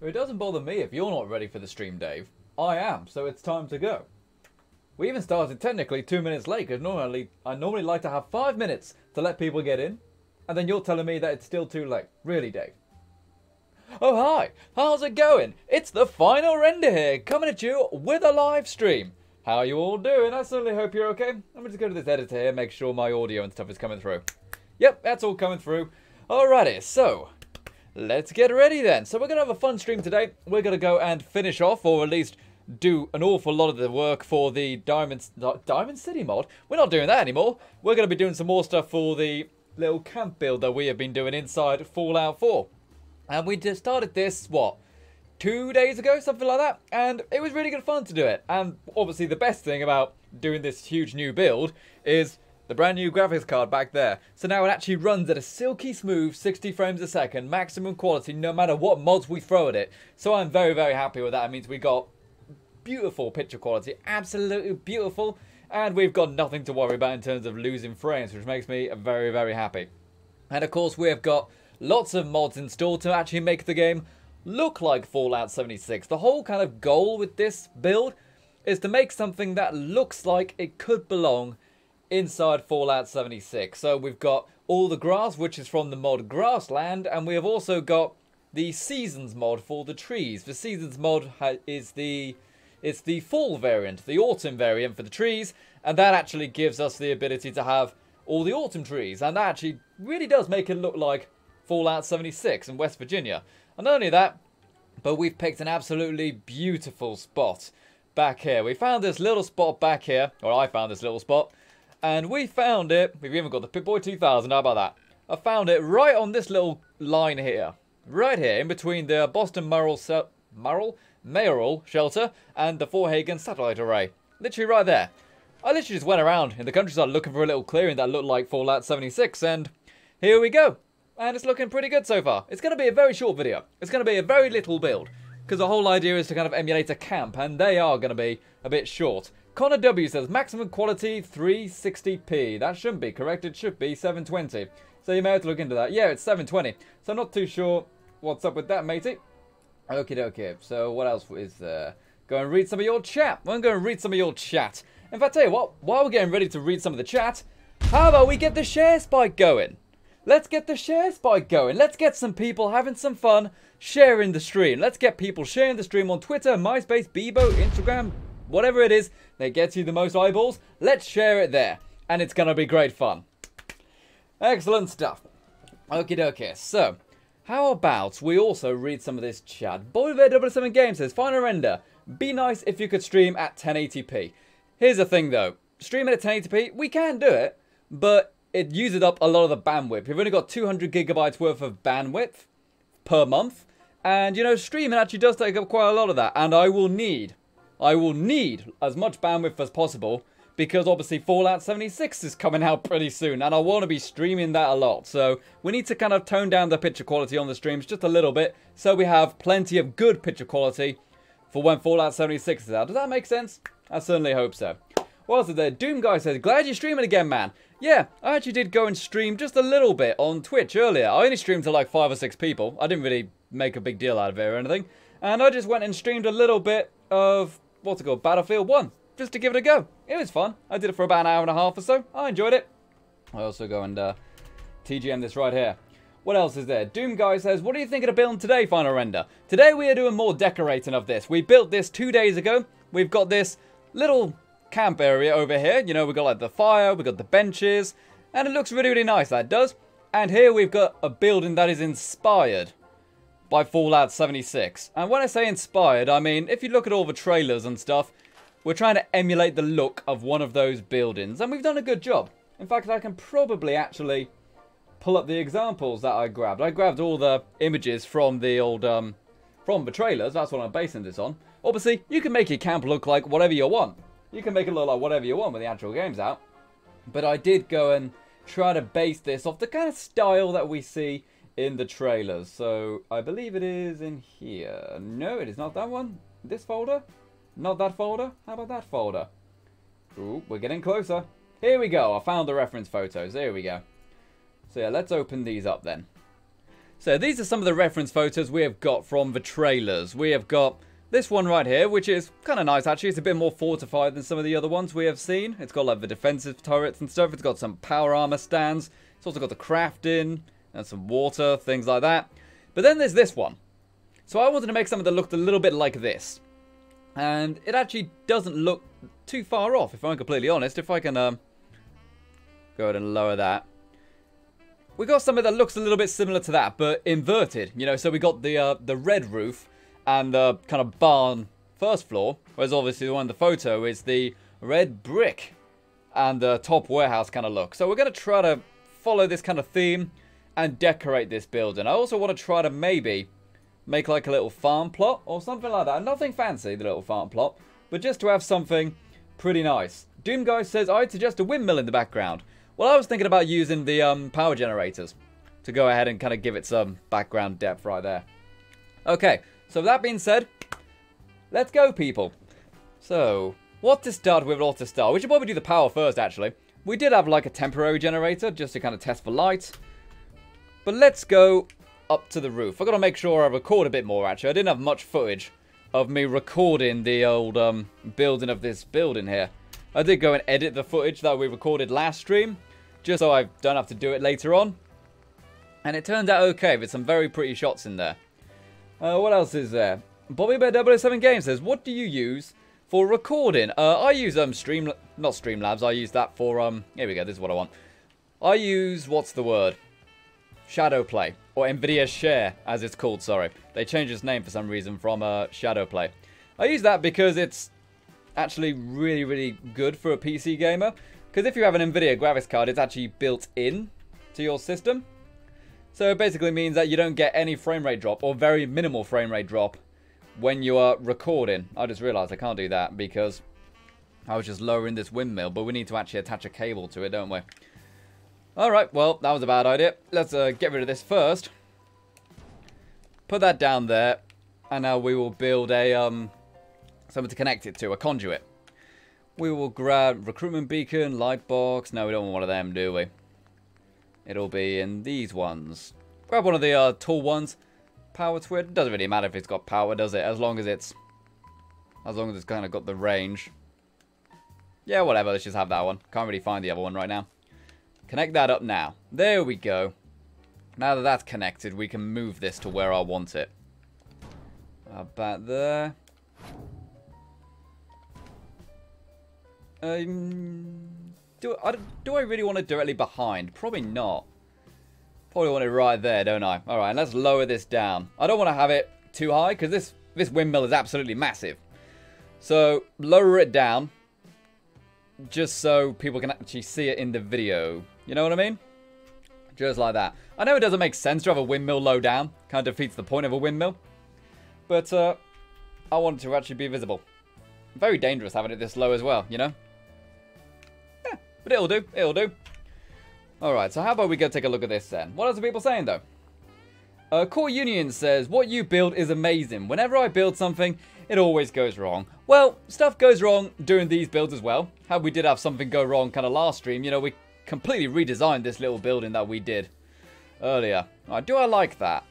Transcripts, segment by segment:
It doesn't bother me if you're not ready for the stream, Dave. I am, so it's time to go. We even started technically 2 minutes late, because I normally like to have 5 minutes to let people get in. And then you're telling me that it's still too late. Really, Dave? Oh, hi. How's it going? It's the final render here, coming at you with a live stream. How are you all doing? I certainly hope you're okay. I'm just going to go to this editor here, make sure my audio and stuff is coming through. Yep, that's all coming through. Alrighty, so let's get ready then. So we're going to have a fun stream today. We're going to go and finish off, or at least do an awful lot of the work for the Diamond City mod. We're not doing that anymore. We're going to be doing some more stuff for the little camp build that we have been doing inside Fallout 4. And we just started this, what, 2 days ago, something like that? And it was really good fun to do it. And obviously the best thing about doing this huge new build is the brand new graphics card back there. So now it actually runs at a silky smooth 60 frames a second, maximum quality, no matter what mods we throw at it. So I'm very, very happy with that. It means we got beautiful picture quality, absolutely beautiful, and we've got nothing to worry about in terms of losing frames, which makes me very, very happy. And of course we have got lots of mods installed to actually make the game look like Fallout 76. The whole kind of goal with this build is to make something that looks like it could belong inside Fallout 76. So we've got all the grass, which is from the mod Grassland, and we have also got the Seasons mod for the trees. The Seasons mod is it's the fall variant, the autumn variant for the trees, and that actually gives us the ability to have all the autumn trees, and that actually really does make it look like Fallout 76 in West Virginia. And not only that, but we've picked an absolutely beautiful spot back here. We found this little spot back here, or I found this little spot, and we found it, we've even got the Pip-Boy 2000, how about that? I found it right on this little line here, right here, in between the Boston Mayoral Shelter and the Fort Hagen Satellite Array. Literally right there. I literally just went around in the countryside looking for a little clearing that looked like Fallout 76, and here we go. And it's looking pretty good so far. It's going to be a very short video. It's going to be a very little build, because the whole idea is to kind of emulate a camp, and they are going to be a bit short. Connor W says maximum quality 360p. That shouldn't be correct. It should be 720. So you may have to look into that. Yeah, it's 720. So I'm not too sure what's up with that, matey. Okie dokie. So what else is there? Go and read some of your chat. I'm going to read some of your chat. In fact, tell you what, while we're getting ready to read some of the chat, how about we get the share spike going? Let's get the share spike going. Let's get some people having some fun sharing the stream. Let's get people sharing the stream on Twitter, MySpace, Bebo, Instagram, whatever it is that gets you the most eyeballs. Let's share it there. And it's going to be great fun. Excellent stuff. Okie dokie. So, how about we also read some of this chat? BoyBear007 Games says, final render. Be nice if you could stream at 1080p. Here's the thing though. Streaming at 1080p, we can do it. But it uses up a lot of the bandwidth. We've only got 200 gigabytes worth of bandwidth per month. And, you know, streaming actually does take up quite a lot of that. And I will need as much bandwidth as possible, because obviously Fallout 76 is coming out pretty soon, and I want to be streaming that a lot. So we need to kind of tone down the picture quality on the streams just a little bit, so we have plenty of good picture quality for when Fallout 76 is out. Does that make sense? I certainly hope so. What else is there? Doom Guy says, glad you're streaming again, man. Yeah, I actually did go and stream just a little bit on Twitch earlier. I only streamed to like 5 or 6 people. I didn't really make a big deal out of it or anything. And I just went and streamed a little bit of, what's it called, Battlefield 1. Just to give it a go. It was fun. I did it for about an hour and a half or so. I enjoyed it. I also go and TGM this right here. What else is there? Doom Guy says, what do you think of the build today, final render? Today we are doing more decorating of this. We built this 2 days ago. We've got this little camp area over here. You know, we've got like the fire, we've got the benches, and it looks really, really nice, that does. And here we've got a building that is inspired by Fallout 76. And when I say inspired, I mean, if you look at all the trailers and stuff, we're trying to emulate the look of one of those buildings, and we've done a good job. In fact, I can probably actually pull up the examples that I grabbed. I grabbed all the images from the old, from the trailers. That's what I'm basing this on. Obviously, you can make your camp look like whatever you want. You can make it look like whatever you want when the actual game's out. But I did go and try to base this off the kind of style that we see in the trailers. So, I believe it is in here. No, it is not that one. This folder? Not that folder? How about that folder? Ooh, we're getting closer. Here we go. I found the reference photos. There we go. So yeah, let's open these up then. So these are some of the reference photos we have got from the trailers. We have got this one right here, which is kind of nice actually. It's a bit more fortified than some of the other ones we have seen. It's got like the defensive turrets and stuff. It's got some power armor stands. It's also got the crafting and some water, things like that. But then there's this one. So I wanted to make something that looked a little bit like this. And it actually doesn't look too far off, if I'm completely honest. If I can go ahead and lower that. We got something that looks a little bit similar to that, but inverted. You know, so we got the red roof and the kind of barn first floor. Whereas obviously the one in the photo is the red brick and the top warehouse kind of look. So we're going to try to follow this kind of theme and decorate this building. I also want to try to maybe make like a little farm plot or something like that. Nothing fancy, the little farm plot, but just to have something pretty nice. Doom Guy says, I'd suggest a windmill in the background. Well, I was thinking about using the power generators to go ahead and kind of give it some background depth right there. Okay, so with that being said, let's go, people. So, what to start with, what to start? We should probably do the power first, actually. We did have like a temporary generator just to kind of test for light. But let's go up to the roof. I've got to make sure I record a bit more, actually. I didn't have much footage of me recording the old building of this building here. I did go and edit the footage that we recorded last stream, just so I don't have to do it later on. And it turned out okay, with some very pretty shots in there. What else is there? Bobby Bear 007 Games says, what do you use for recording? I use not Streamlabs, I use that for, here we go, this is what I want. I use, what's the word? Shadowplay, or Nvidia Share, as it's called, sorry. They changed its name for some reason from Shadowplay. I use that because it's actually really, really good for a PC gamer. Because if you have an Nvidia graphics card, it's actually built in to your system. So it basically means that you don't get any frame rate drop, or very minimal frame rate drop, when you are recording. I just realized I can't do that because I was just lowering this windmill, but we need to actually attach a cable to it, don't we? Alright, well, that was a bad idea. Let's get rid of this first. Put that down there. And now we will build a, something to connect it to, a conduit. We will grab recruitment beacon, light box. No, we don't want one of them, do we? It'll be in these ones. Grab one of the tall ones. Power to it. Doesn't really matter if it's got power, does it? As long as it's kind of got the range. Yeah, whatever. Let's just have that one. Can't really find the other one right now. Connect that up now. There we go. Now that that's connected, we can move this to where I want it. About there. Do I really want it directly behind? Probably not. Probably want it right there, don't I? Alright, let's lower this down. I don't want to have it too high, because this windmill is absolutely massive. So, lower it down. Just so people can actually see it in the video. You know what I mean? Just like that. I know it doesn't make sense to have a windmill low down. Kind of defeats the point of a windmill. But, I want it to actually be visible. Very dangerous having it this low as well, you know? Yeah, but it'll do. It'll do. Alright, so how about we go take a look at this then? What else are people saying, though? Core Union says, what you build is amazing. Whenever I build something, it always goes wrong. Well, stuff goes wrong during these builds as well. How we did have something go wrong kind of last stream. You know, we completely redesigned this little building that we did earlier. Alright, do I like that?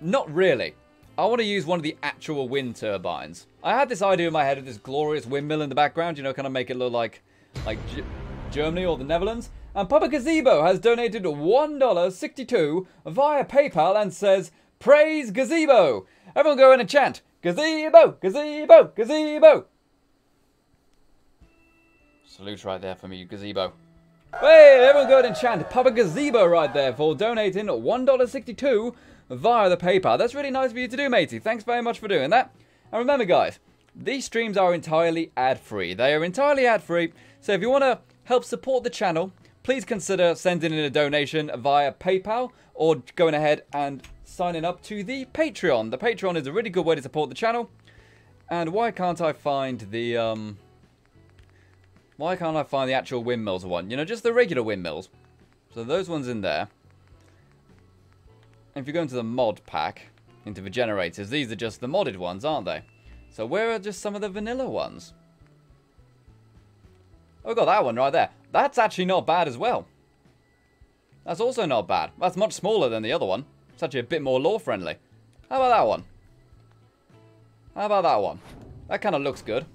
Not really. I want to use one of the actual wind turbines. I had this idea in my head of this glorious windmill in the background, you know, kind of make it look like Germany or the Netherlands. And Papa Gazebo has donated $1.62 via PayPal and says, praise Gazebo. Everyone go in and chant, Gazebo, Gazebo, Gazebo. Salute right there for me, Gazebo. Hey, everyone go in and chant Papa Gazebo right there for donating $1.62 via the PayPal. That's really nice of you to do, matey. Thanks very much for doing that. And remember, guys, these streams are entirely ad-free. They are entirely ad-free. So if you want to help support the channel, please consider sending in a donation via PayPal or going ahead and signing up to the Patreon. The Patreon is a really good way to support the channel. And why can't I find the actual windmills one? You know, just the regular windmills. So those ones in there. If you go into the mod pack, into the generators, these are just the modded ones, aren't they? So where are just some of the vanilla ones? Oh, got that one right there. That's actually not bad as well. That's also not bad. That's much smaller than the other one. It's actually a bit more lore-friendly. How about that one? How about that one? That kind of looks good.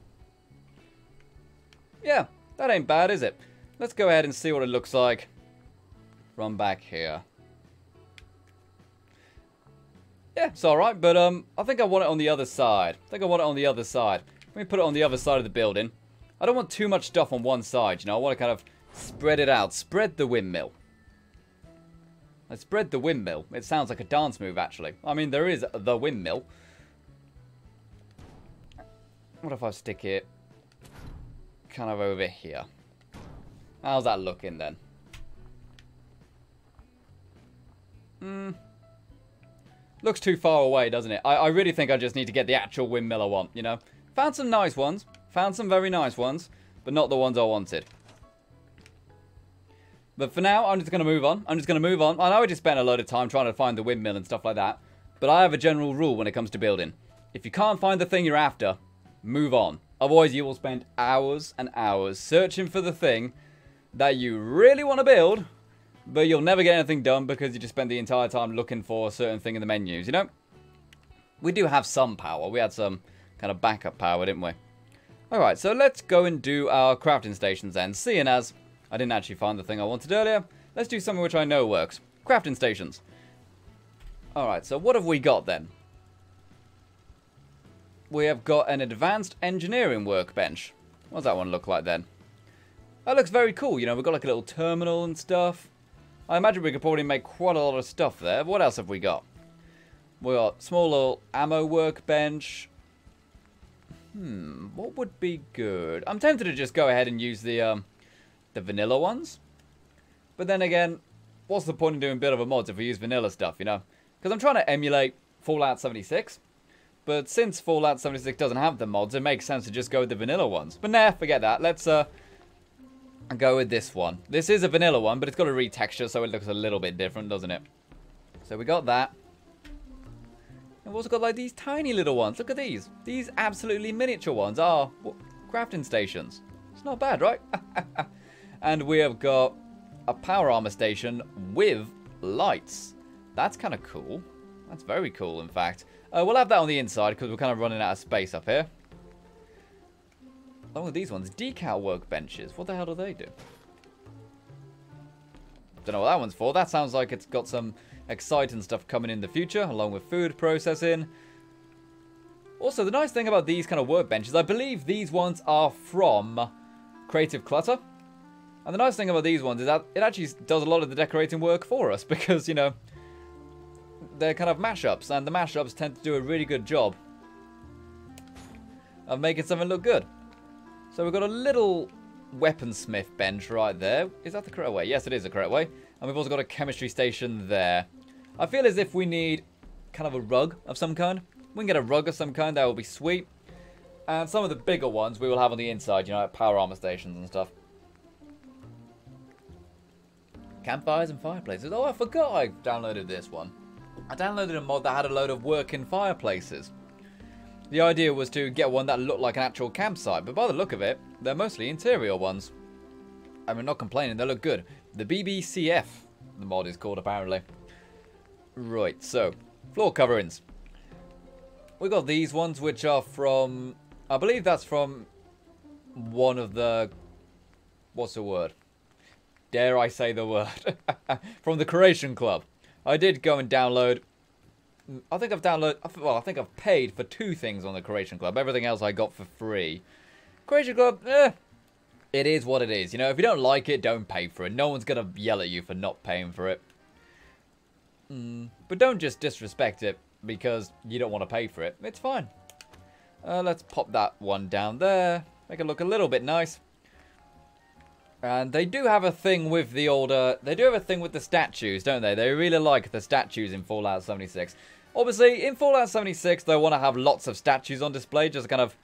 Yeah, that ain't bad, is it? Let's go ahead and see what it looks like from back here. Yeah, it's alright, but I think I want it on the other side. Let me put it on the other side of the building. I don't want too much stuff on one side, you know. I want to kind of spread it out. Spread the windmill. I spread the windmill. It sounds like a dance move, actually. I mean, there is the windmill. What if I stick it kind of over here? How's that looking, then? Looks too far away, doesn't it? I really think I just need to get the actual windmill I want, you know? Found some nice ones. Found some very nice ones. But not the ones I wanted. But for now, I'm just going to move on. I know I just spent a load of time trying to find the windmill and stuff like that. But I have a general rule when it comes to building. If you can't find the thing you're after, move on. Otherwise, you will spend hours and hours searching for the thing that you really want to build, but you'll never get anything done because you just spent the entire time looking for a certain thing in the menus, you know? We do have some power. We had some kind of backup power, didn't we? Alright, so let's go and do our crafting stations then. Seeing as I didn't actually find the thing I wanted earlier, let's do something which I know works. Crafting stations. Alright, so what have we got then? We have got an advanced engineering workbench. What does that one look like then? That looks very cool, you know, we've got like a little terminal and stuff. I imagine we could probably make quite a lot of stuff there. What else have we got? We got small little ammo workbench. What would be good? I'm tempted to just go ahead and use the vanilla ones. But then again, what's the point in doing build of a mods if we use vanilla stuff, you know? Because I'm trying to emulate Fallout 76. But since Fallout 76 doesn't have the mods, it makes sense to just go with the vanilla ones. But nah, forget that. Let's go with this one. This is a vanilla one, but it's got a retexture, so it looks a little bit different, doesn't it? So we got that. And we've also got like these tiny little ones. Look at these. These absolutely miniature ones are crafting stations. It's not bad, right? And we have got a power armor station with lights. That's kind of cool. That's very cool, in fact. We'll have that on the inside because we're kind of running out of space up here. Along with these ones, decal workbenches. What the hell do they do? Don't know what that one's for. That sounds like it's got some exciting stuff coming in the future, along with food processing. Also, the nice thing about these kind of workbenches, I believe these ones are from Creative Clutter. And the nice thing about these ones is that it actually does a lot of the decorating work for us because, you know, they're kind of mashups, and the mashups tend to do a really good job of making something look good. So we've got a little weaponsmith bench right there. Is that the correct way? Yes, it is the correct way. And we've also got a chemistry station there. I feel as if we need kind of a rug of some kind. We can get a rug of some kind, that will be sweet. And some of the bigger ones we will have on the inside, you know, like power armor stations and stuff. Campfires and fireplaces. Oh, I forgot I downloaded this one. I downloaded a mod that had a load of working fireplaces. The idea was to get one that looked like an actual campsite, but by the look of it, they're mostly interior ones. I mean, not complaining, they look good. The BBCF, the mod is called, apparently. Right, so, floor coverings. We got these ones, which are from, I believe that's from one of the, what's the word? Dare I say the word? From the Creation Club. I did go and download, I think I've paid for 2 things on the Creation Club. Everything else I got for free. Creation Club, it is what it is. You know, if you don't like it, don't pay for it. No one's going to yell at you for not paying for it. But don't just disrespect it because you don't want to pay for it. It's fine. Let's pop that one down there. Make it look a little bit nice. And they do have a thing with the older... They do have a thing with the statues, don't they? They really like the statues in Fallout 76. Obviously, in Fallout 76, they want to have lots of statues on display, just to kind of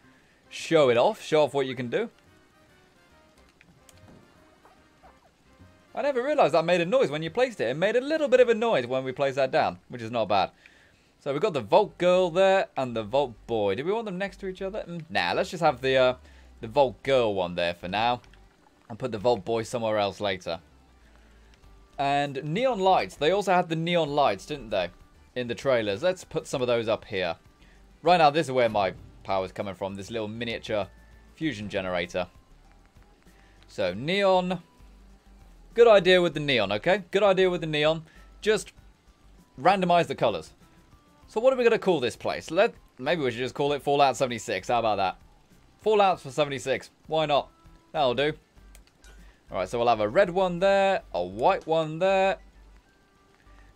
show it off. Show off what you can do. I never realised that made a noise when you placed it. It made a little bit of a noise when we placed that down, which is not bad. So we've got the Vault Girl there and the Vault Boy. Do we want them next to each other? Nah, let's just have the Vault Girl one there for now. And put the Vault Boy somewhere else later. And neon lights. They also had the neon lights, didn't they? In the trailers. Let's put some of those up here. Right now, this is where my power is coming from. This little miniature fusion generator. So, neon. Good idea with the neon, okay? Good idea with the neon. Just randomize the colors. So, what are we going to call this place? Maybe we should just call it Fallout 76. How about that? Fallout for 76. Why not? That'll do. Alright, so we'll have a red one there, a white one there.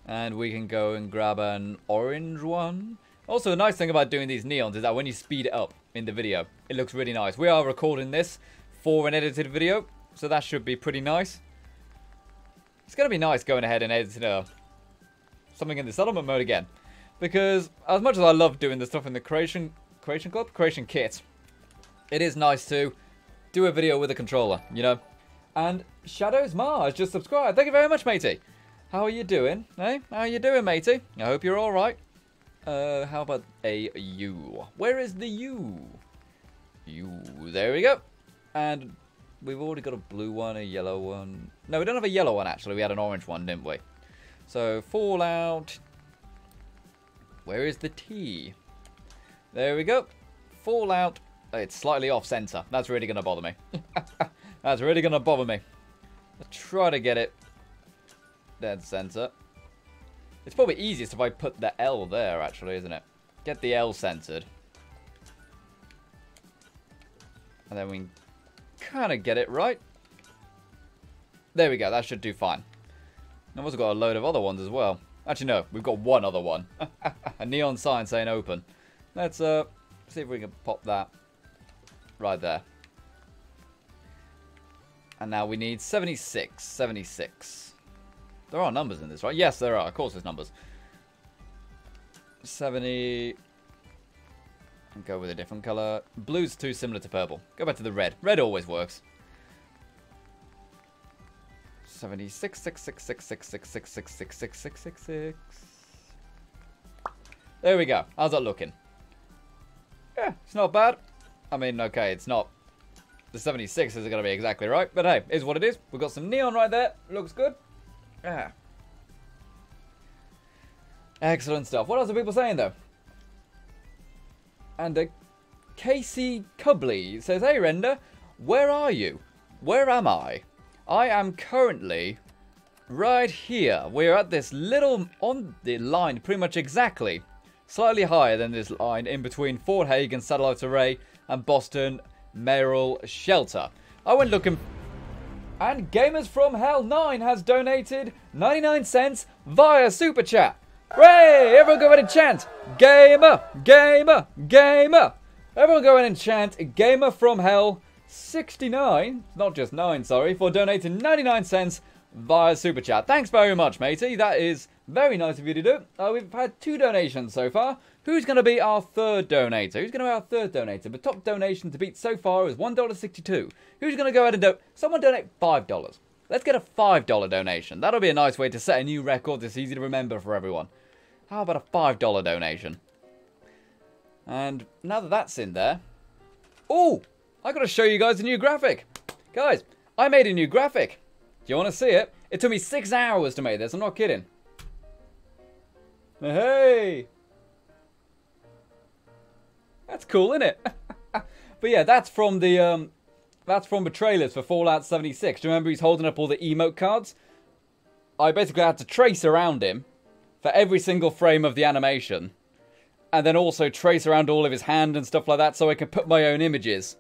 And we can go and grab an orange one. Also, the nice thing about doing these neons is that when you speed it up in the video, it looks really nice. We are recording this for an edited video, so that should be pretty nice. It's going to be nice going ahead and editing something in the settlement mode again. Because as much as I love doing the stuff in the creation kit, it is nice to do a video with a controller, you know. And Shadows Mars just subscribed. Thank you very much, matey. How are you doing? Hey, how are you doing, matey? I hope you're all right. How about a U? Where is the U? U. There we go. And we've already got a blue one, a yellow one. No, we don't have a yellow one, actually. We had an orange one, didn't we? So, Fallout. Where is the T? There we go. Fallout. It's slightly off-center. That's really going to bother me. That's really going to bother me. I'll try to get it dead center. It's probably easiest if I put the L there, actually, isn't it? Get the L centered. And then we can kind of get it right. There we go. That should do fine. I've also got a load of other ones as well. Actually, no. We've got one other one. A neon sign saying open. Let's see if we can pop that right there. And now we need 76. 76. There are numbers in this, right? Yes, there are. Of course there's numbers. 70. And go with a different color. Blue's too similar to purple. Go back to the red. Red always works. 76. 6, 6, 6, 6, 6, 6, 6, 6, 6, 6, 6, 6. There we go. How's that looking? Yeah, it's not bad. I mean, okay, it's not. The 76 isn't going to be exactly right. But hey, is what it is. We've got some neon right there. Looks good. Yeah. Excellent stuff. What else are people saying, though? And Casey Cubley says, hey, Render, where are you? Where am I? I am currently right here. We're at this little, on the line, pretty much exactly, slightly higher than this line in between Fort Hagen Satellite Array and Boston Mayoral Shelter. I went looking, and Gamers from Hell 9 has donated 99 cents via Super Chat. Hooray! Everyone go ahead and chant, Gamer, Gamer, Gamer. Everyone go ahead and chant, Gamer from Hell 69, not just 9, sorry, for donating 99 cents via Super Chat. Thanks very much, matey. That is very nice of you to do. We've had 2 donations so far. Who's going to be our third donator? Who's going to be our third donator? The top donation to beat so far is $1.62. Who's going to go ahead and someone donate $5. Let's get a $5 donation. That'll be a nice way to set a new record that's easy to remember for everyone. How about a $5 donation? And now that that's in there... Oh! I got to show you guys a new graphic. Guys, I made a new graphic. Do you want to see it? It took me 6 hours to make this. I'm not kidding. Hey! That's cool, isn't it? But yeah, that's from the trailers for Fallout 76. Do you remember he's holding up all the emote cards? I basically had to trace around him for every single frame of the animation. And then also trace around all of his hand and stuff like that so I can put my own images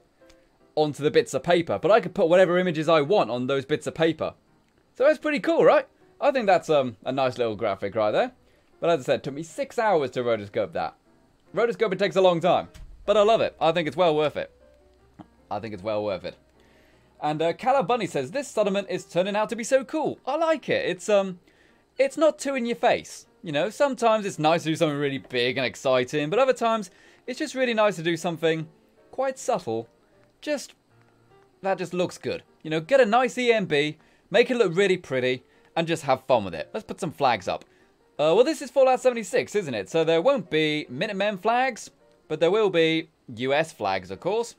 onto the bits of paper. But I could put whatever images I want on those bits of paper. So that's pretty cool, right? I think that's a nice little graphic right there. But as I said, it took me 6 hours to rotoscope that. Rotoscoping takes a long time. But I love it. I think it's well worth it. I think it's well worth it. And Calla Bunny says, this settlement is turning out to be so cool. I like it. It's not too in your face. You know, sometimes it's nice to do something really big and exciting. But other times, it's just really nice to do something quite subtle. That just looks good. You know, get a nice E.M.P, make it look really pretty, and just have fun with it. Let's put some flags up. Well, this is Fallout 76, isn't it? So there won't be Minutemen flags, but there will be US flags, of course.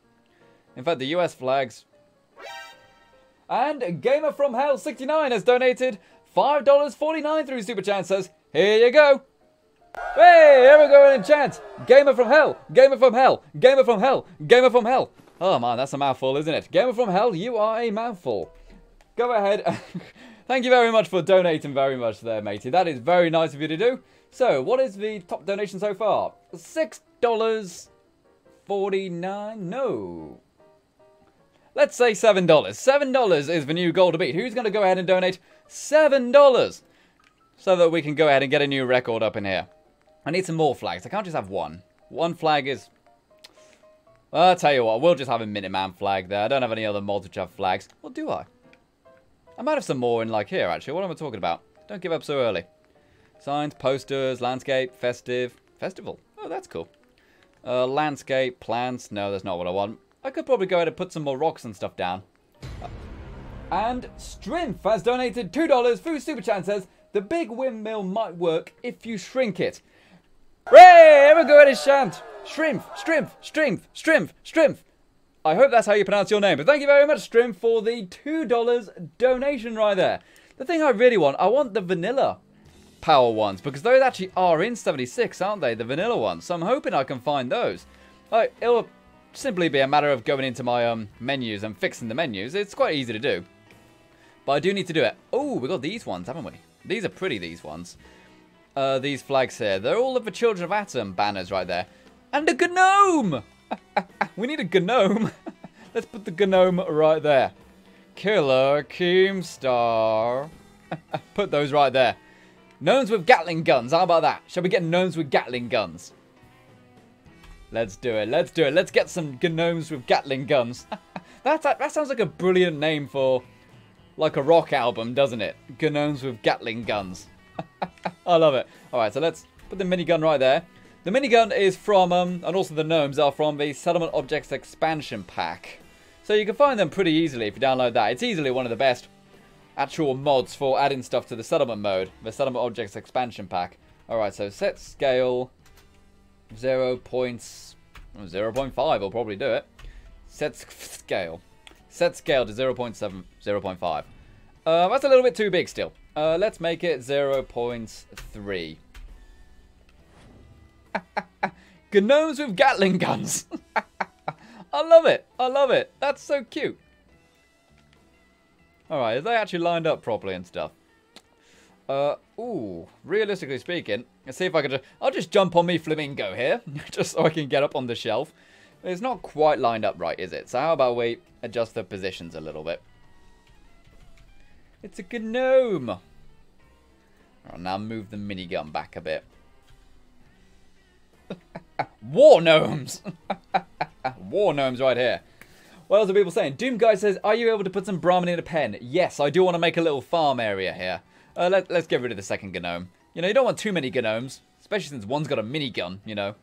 In fact, the US flags... And Gamer from Hell 69 has donated $5.49 through Super Chat says, here you go. Hey, here we go in chat. Gamer from hell, gamer from hell, gamer from hell, gamer from hell. Oh man, that's a mouthful, isn't it? Gamer from hell, you are a mouthful. Go ahead. Thank you very much for donating very much there, matey. That is very nice of you to do. So, what is the top donation so far? $6.49? No. Let's say $7. $7 is the new goal to beat. Who's going to go ahead and donate $7? So that we can go ahead and get a new record up in here. I need some more flags. I can't just have one. One flag is... I'll tell you what, we'll just have a Minuteman flag there. I don't have any other mods which have flags. Well, do I? I might have some more in, like, here, actually. What am I talking about? Don't give up so early. Signs, posters, landscape, festive. Festival. Oh, that's cool. Landscape, plants. No, that's not what I want. I could probably go ahead and put some more rocks and stuff down. And Strimf has donated $2 through Super Chat and says, the big windmill might work if you shrink it. Hooray! Have a go at his chant. Strimf, Strimf, Strimf, Strimf, Strimf. I hope that's how you pronounce your name. But thank you very much, Strim, for the $2 donation right there. The thing I really want, I want the vanilla power ones. Because those actually are in 76, aren't they? The vanilla ones. So I'm hoping I can find those. It'll simply be a matter of going into my menus and fixing the menus. It's quite easy to do. But I do need to do it. Oh, we got these ones, haven't we? These are pretty, these ones. These flags here. They're all of the Children of Atom banners right there. And a gnome! We need a gnome. Let's put the gnome right there. Killer Keemstar. Put those right there. Gnomes with Gatling guns. How about that? Shall we get gnomes with Gatling guns? Let's do it. Let's do it. Let's get some gnomes with Gatling guns. That sounds like a brilliant name for like a rock album, doesn't it? Gnomes with Gatling guns. I love it. All right, so let's put the minigun right there. The minigun is from, and also the gnomes are from the Settlement Objects Expansion Pack. So you can find them pretty easily if you download that. It's easily one of the best actual mods for adding stuff to the settlement mode. The Settlement Objects Expansion Pack. Alright, so set scale 0.5 will probably do it. Set scale. Set scale to 0.7, 0.5. That's a little bit too big still. Let's make it 0.3. Gnomes with Gatling guns. I love it. I love it. That's so cute. Alright, are they actually lined up properly and stuff? Ooh, realistically speaking, let's see if I can I'll just jump on me flamingo here, just so I can get up on the shelf. It's not quite lined up right, is it? So how about we adjust the positions a little bit? It's a gnome. I'll now move the minigun back a bit. War gnomes! War gnomes right here. What else are people saying? Doom Guy says, are you able to put some Brahmin in a pen? Yes, I do want to make a little farm area here. Let's get rid of the second gnome. You know, you don't want too many gnomes, especially since one's got a minigun, you know.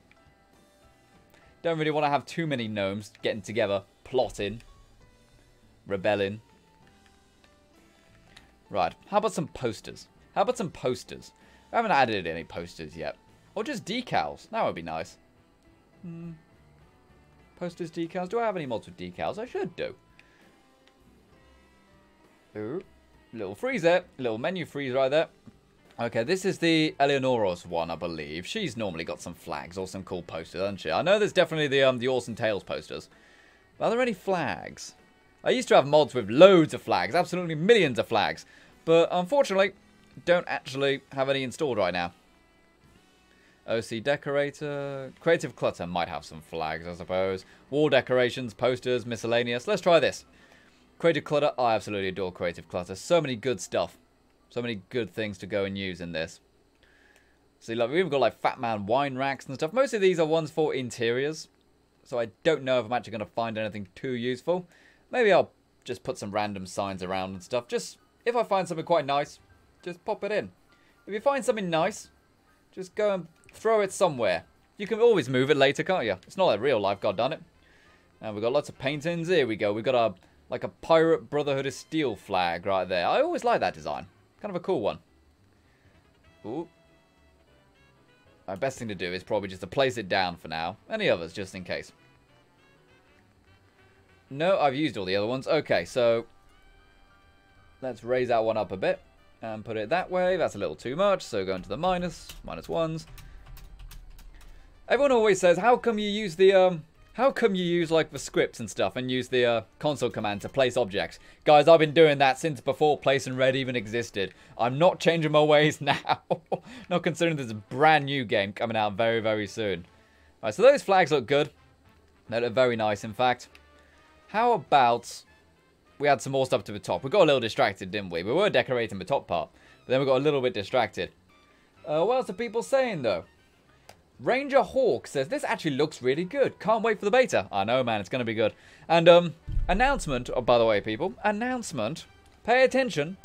Don't really want to have too many gnomes getting together, plotting, rebelling. Right, how about some posters? How about some posters? I haven't added any posters yet. Or just decals. That would be nice. Posters, decals. Do I have any mods with decals? I should do. Ooh. Little freeze there. Little menu freeze right there. Okay, this is the Eleonoros one, I believe. She's normally got some flags or some cool posters, hasn't she? I know there's definitely the Awesome Tales posters. But are there any flags? I used to have mods with loads of flags. Absolutely millions of flags. But unfortunately, don't actually have any installed right now. OC Decorator. Creative Clutter might have some flags, I suppose. Wall decorations, posters, miscellaneous. Let's try this. Creative Clutter. I absolutely adore Creative Clutter. So many good stuff. So many good things to go and use in this. See, like, we've even got like Fat Man wine racks and stuff. Most of these are ones for interiors. So I don't know if I'm actually going to find anything too useful. Maybe I'll just put some random signs around and stuff. Just, if I find something quite nice, just pop it in. If you find something nice, just go and throw it somewhere. You can always move it later, can't you? It's not like real life, God done it. And we've got lots of paintings. Here we go. We've got like a Pirate Brotherhood of Steel flag right there. I always like that design. Kind of a cool one. Ooh. My best thing to do is probably just to place it down for now. Any others, just in case. No, I've used all the other ones. Okay, so let's raise that one up a bit. And put it that way. That's a little too much. So go into the minus ones. Everyone always says, how come you use the, how come you use, like, the scripts and stuff and use the console command to place objects? Guys, I've been doing that since before place and red even existed. I'm not changing my ways now. Not considering there's a brand new game coming out very, very soon. Alright, so those flags look good. They look very nice, in fact. How about we add some more stuff to the top? We got a little distracted, didn't we? We were decorating the top part, but then we got a little bit distracted. What else are people saying, though? Ranger Hawk says, this actually looks really good. Can't wait for the beta. I know, man. It's going to be good. And, announcement. Oh, by the way, people. Announcement. Pay attention.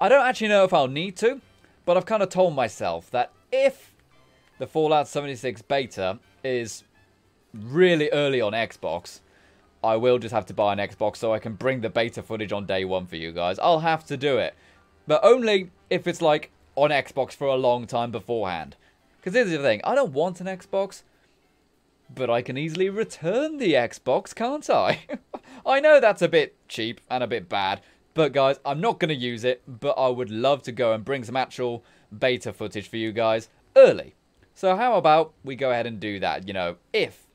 I don't actually know if I'll need to, but I've kind of told myself that if the Fallout 76 beta is really early on Xbox, I will just have to buy an Xbox so I can bring the beta footage on day one for you guys. I'll have to do it. But only if it's, like, on Xbox for a long time beforehand. Because here's the thing, I don't want an Xbox, but I can easily return the Xbox, can't I? I know that's a bit cheap and a bit bad, but guys, I'm not going to use it, but I would love to go and bring some actual beta footage for you guys early. So how about we go ahead and do that, you know, if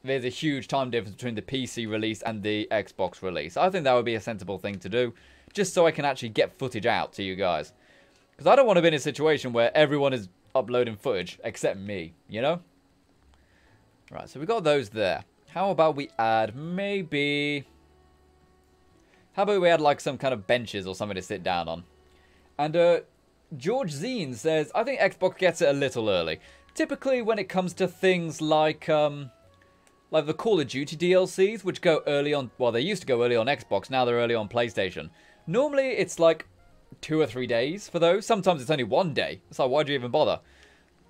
there's a huge time difference between the PC release and the Xbox release. I think that would be a sensible thing to do, just so I can actually get footage out to you guys. Because I don't want to be in a situation where everyone is uploading footage except me, you know? Right, so we got those there. How about we add maybe... How about we add like some kind of benches or something to sit down on? And George Zine says, I think Xbox gets it a little early. Typically when it comes to things like the Call of Duty DLCs, which go early on, well, they used to go early on Xbox, now they're early on PlayStation. Normally it's like 2 or 3 days for those. Sometimes it's only 1 day. It's like, why do you even bother?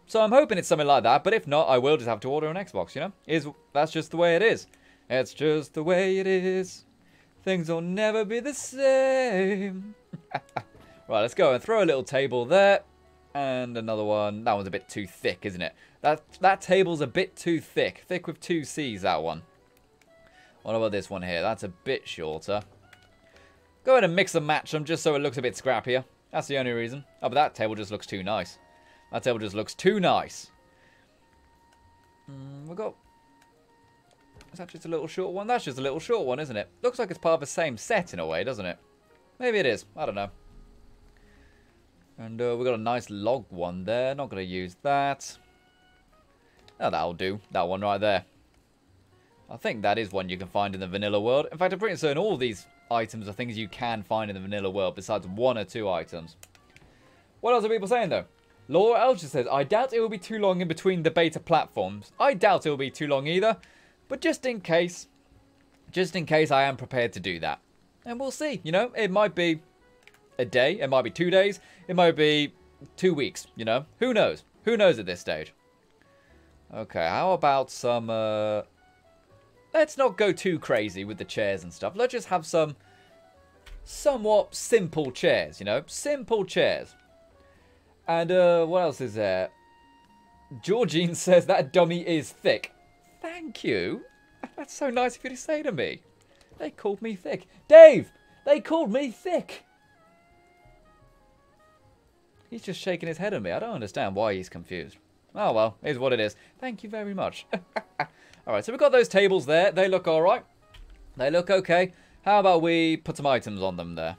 So I'm hoping it's something like that, but if not, I will just have to order an Xbox, you know? That's just the way it is. It's just the way it is. Things will never be the same. Right, let's go and throw a little table there. And another one. That one's a bit too thick, isn't it? That table's a bit too thick. Thick with 2 C's, that one. What about this one here? That's a bit shorter. Go ahead and mix and match them just so it looks a bit scrappier. That's the only reason. Oh, but that table just looks too nice. That table just looks too nice. We got... Is that just a little short one? That's just a little short one, isn't it? Looks like it's part of the same set in a way, doesn't it? Maybe it is. I don't know. And we've got a nice log one there. Not going to use that. Oh, that'll do. That one right there. I think that is one you can find in the vanilla world. In fact, I'm pretty certain all these items are things you can find in the vanilla world besides 1 or 2 items. What else are people saying, though? Laura Elcher says, I doubt it will be too long in between the beta platforms. I doubt it will be too long either. But just in case I am prepared to do that. And we'll see, you know. It might be a day. It might be 2 days. It might be 2 weeks, you know. Who knows? Who knows at this stage? Okay, how about some... Let's not go too crazy with the chairs and stuff. Let's just have some somewhat simple chairs, you know. Simple chairs. And what else is there? Georgine says that dummy is thick. Thank you. That's so nice of you to say to me. They called me thick. Dave! They called me thick! He's just shaking his head at me. I don't understand why he's confused. Oh well, here's what it is. Thank you very much. Alright, so we've got those tables there. They look alright. They look okay. How about we put some items on them there?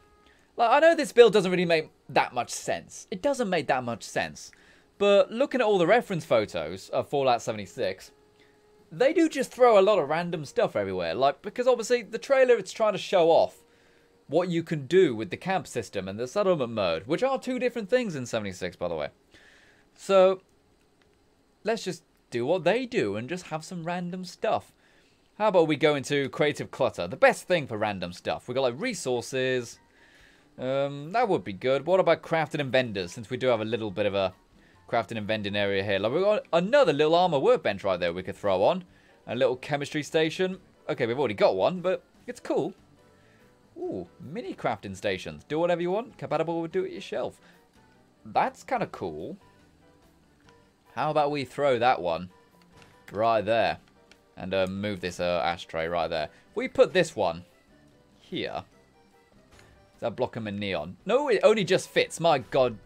Like, I know this build doesn't really make that much sense. It doesn't make that much sense. But looking at all the reference photos of Fallout 76, they do just throw a lot of random stuff everywhere. Like, because obviously the trailer, it's trying to show off what you can do with the camp system and the settlement mode, which are 2 different things in 76, by the way. So, let's just do what they do and just have some random stuff. How about we go into creative clutter? The best thing for random stuff. We've got like resources. That would be good. What about crafting and vendors? Since we do have a little bit of a crafting and vending area here. Like, we've got another little armor workbench right there we could throw on. A little chemistry station. Okay, we've already got one, but it's cool. Ooh, mini crafting stations. Do whatever you want. Compatible with do-it-yourself. That's kind of cool. How about we throw that one right there. And move this ashtray right there. We put this one here. Does that block him in neon? No, it only just fits. My God.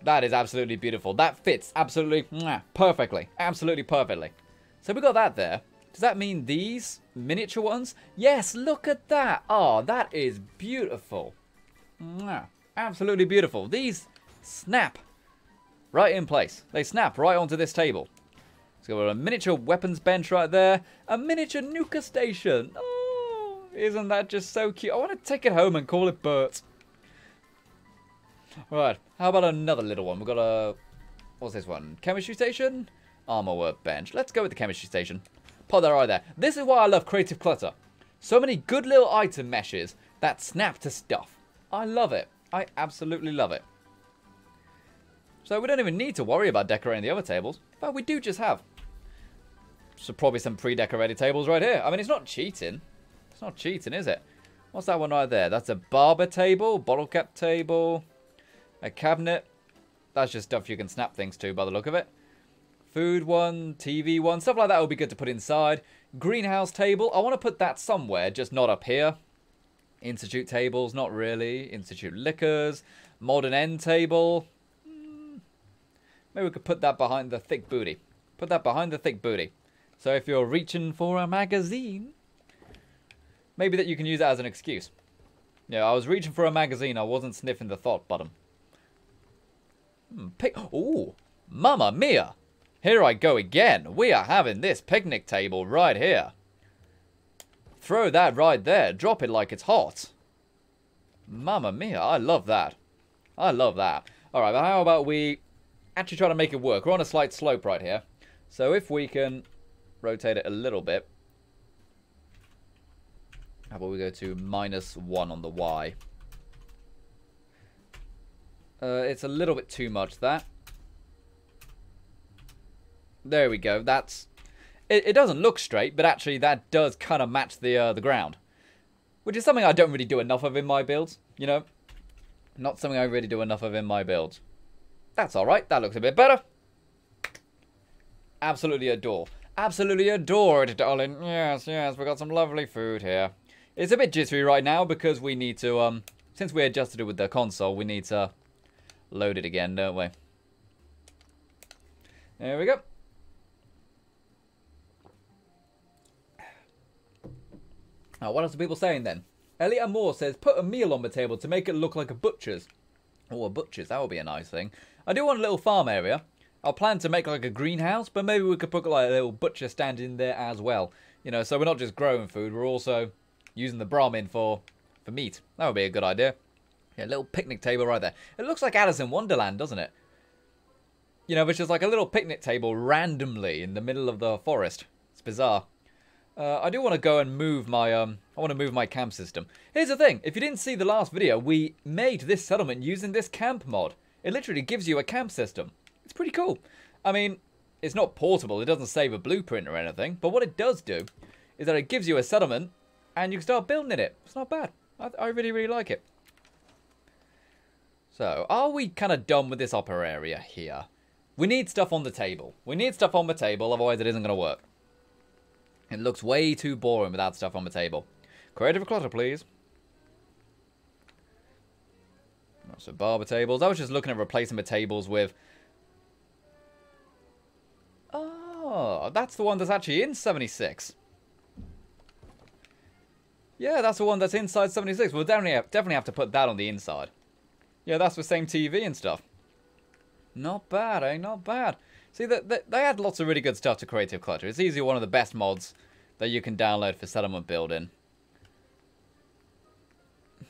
That is absolutely beautiful. That fits absolutely perfectly. Absolutely perfectly. So we got that there. Does that mean these miniature ones? Yes, look at that. Oh, that is beautiful. Absolutely beautiful. These snap right in place. They snap right onto this table. So we've got a miniature weapons bench right there. A miniature nuka station. Oh, isn't that just so cute? I want to take it home and call it Bert. Right, how about another little one? We've got a... What's this one? Chemistry station? Armor workbench. Let's go with the chemistry station. Put that right there. This is why I love creative clutter. So many good little item meshes that snap to stuff. I love it. I absolutely love it. So we don't even need to worry about decorating the other tables. In fact, we do just have. So probably some pre-decorated tables right here. I mean, it's not cheating. It's not cheating, is it? What's that one right there? That's a barber table, bottle cap table, a cabinet. That's just stuff you can snap things to by the look of it. Food one, TV one, stuff like that will be good to put inside. Greenhouse table. I want to put that somewhere, just not up here. Institute tables, not really. Institute liquors. Modern end table. Maybe we could put that behind the thick booty. Put that behind the thick booty. So if you're reaching for a magazine, maybe that you can use that as an excuse. Yeah, I was reaching for a magazine. I wasn't sniffing the thought button. Ooh, Mamma Mia. Here I go again. We are having this picnic table right here. Throw that right there. Drop it like it's hot. Mamma Mia. I love that. I love that. Alright, but how about we actually try to make it work? We're on a slight slope right here. So if we can rotate it a little bit. How about we go to -1 on the Y? It's a little bit too much, that. There we go. That's... It doesn't look straight, but actually that does kind of match the ground. Which is something I don't really do enough of in my builds, you know? Not something I really do enough of in my builds. That's alright. That looks a bit better. Absolutely adore. Absolutely adore it, darling. Yes, yes, we've got some lovely food here. It's a bit jittery right now because we need to, since we adjusted it with the console, we need to load it again, don't we? There we go. Now, what else are people saying then? Elliot Moore says, put a meal on the table to make it look like a butcher's. Oh, a butcher's. That would be a nice thing. I do want a little farm area. I'll plan to make like a greenhouse, but maybe we could put like a little butcher stand in there as well. You know, so we're not just growing food, we're also using the Brahmin for meat. That would be a good idea. Yeah, a little picnic table right there. It looks like Alice in Wonderland, doesn't it? You know, which is like a little picnic table randomly in the middle of the forest. It's bizarre. I do want to go and move my, I want to move my camp system. Here's the thing. If you didn't see the last video, we made this settlement using this camp mod. It literally gives you a camp system. It's pretty cool. I mean, it's not portable. It doesn't save a blueprint or anything. But what it does do is that it gives you a settlement and you can start building in it. It's not bad. I really, really like it. So, are we kind of done with this upper area here? We need stuff on the table. We need stuff on the table, otherwise it isn't going to work. It looks way too boring without stuff on the table. Creative clutter, please. So, barber tables. I was just looking at replacing the tables with... Oh, that's the one that's actually in 76. Yeah, that's the one that's inside 76. We'll definitely have to put that on the inside. Yeah, that's the same TV and stuff. Not bad, eh? Not bad. See, they add lots of really good stuff to Creative Clutter. It's easily one of the best mods that you can download for settlement building.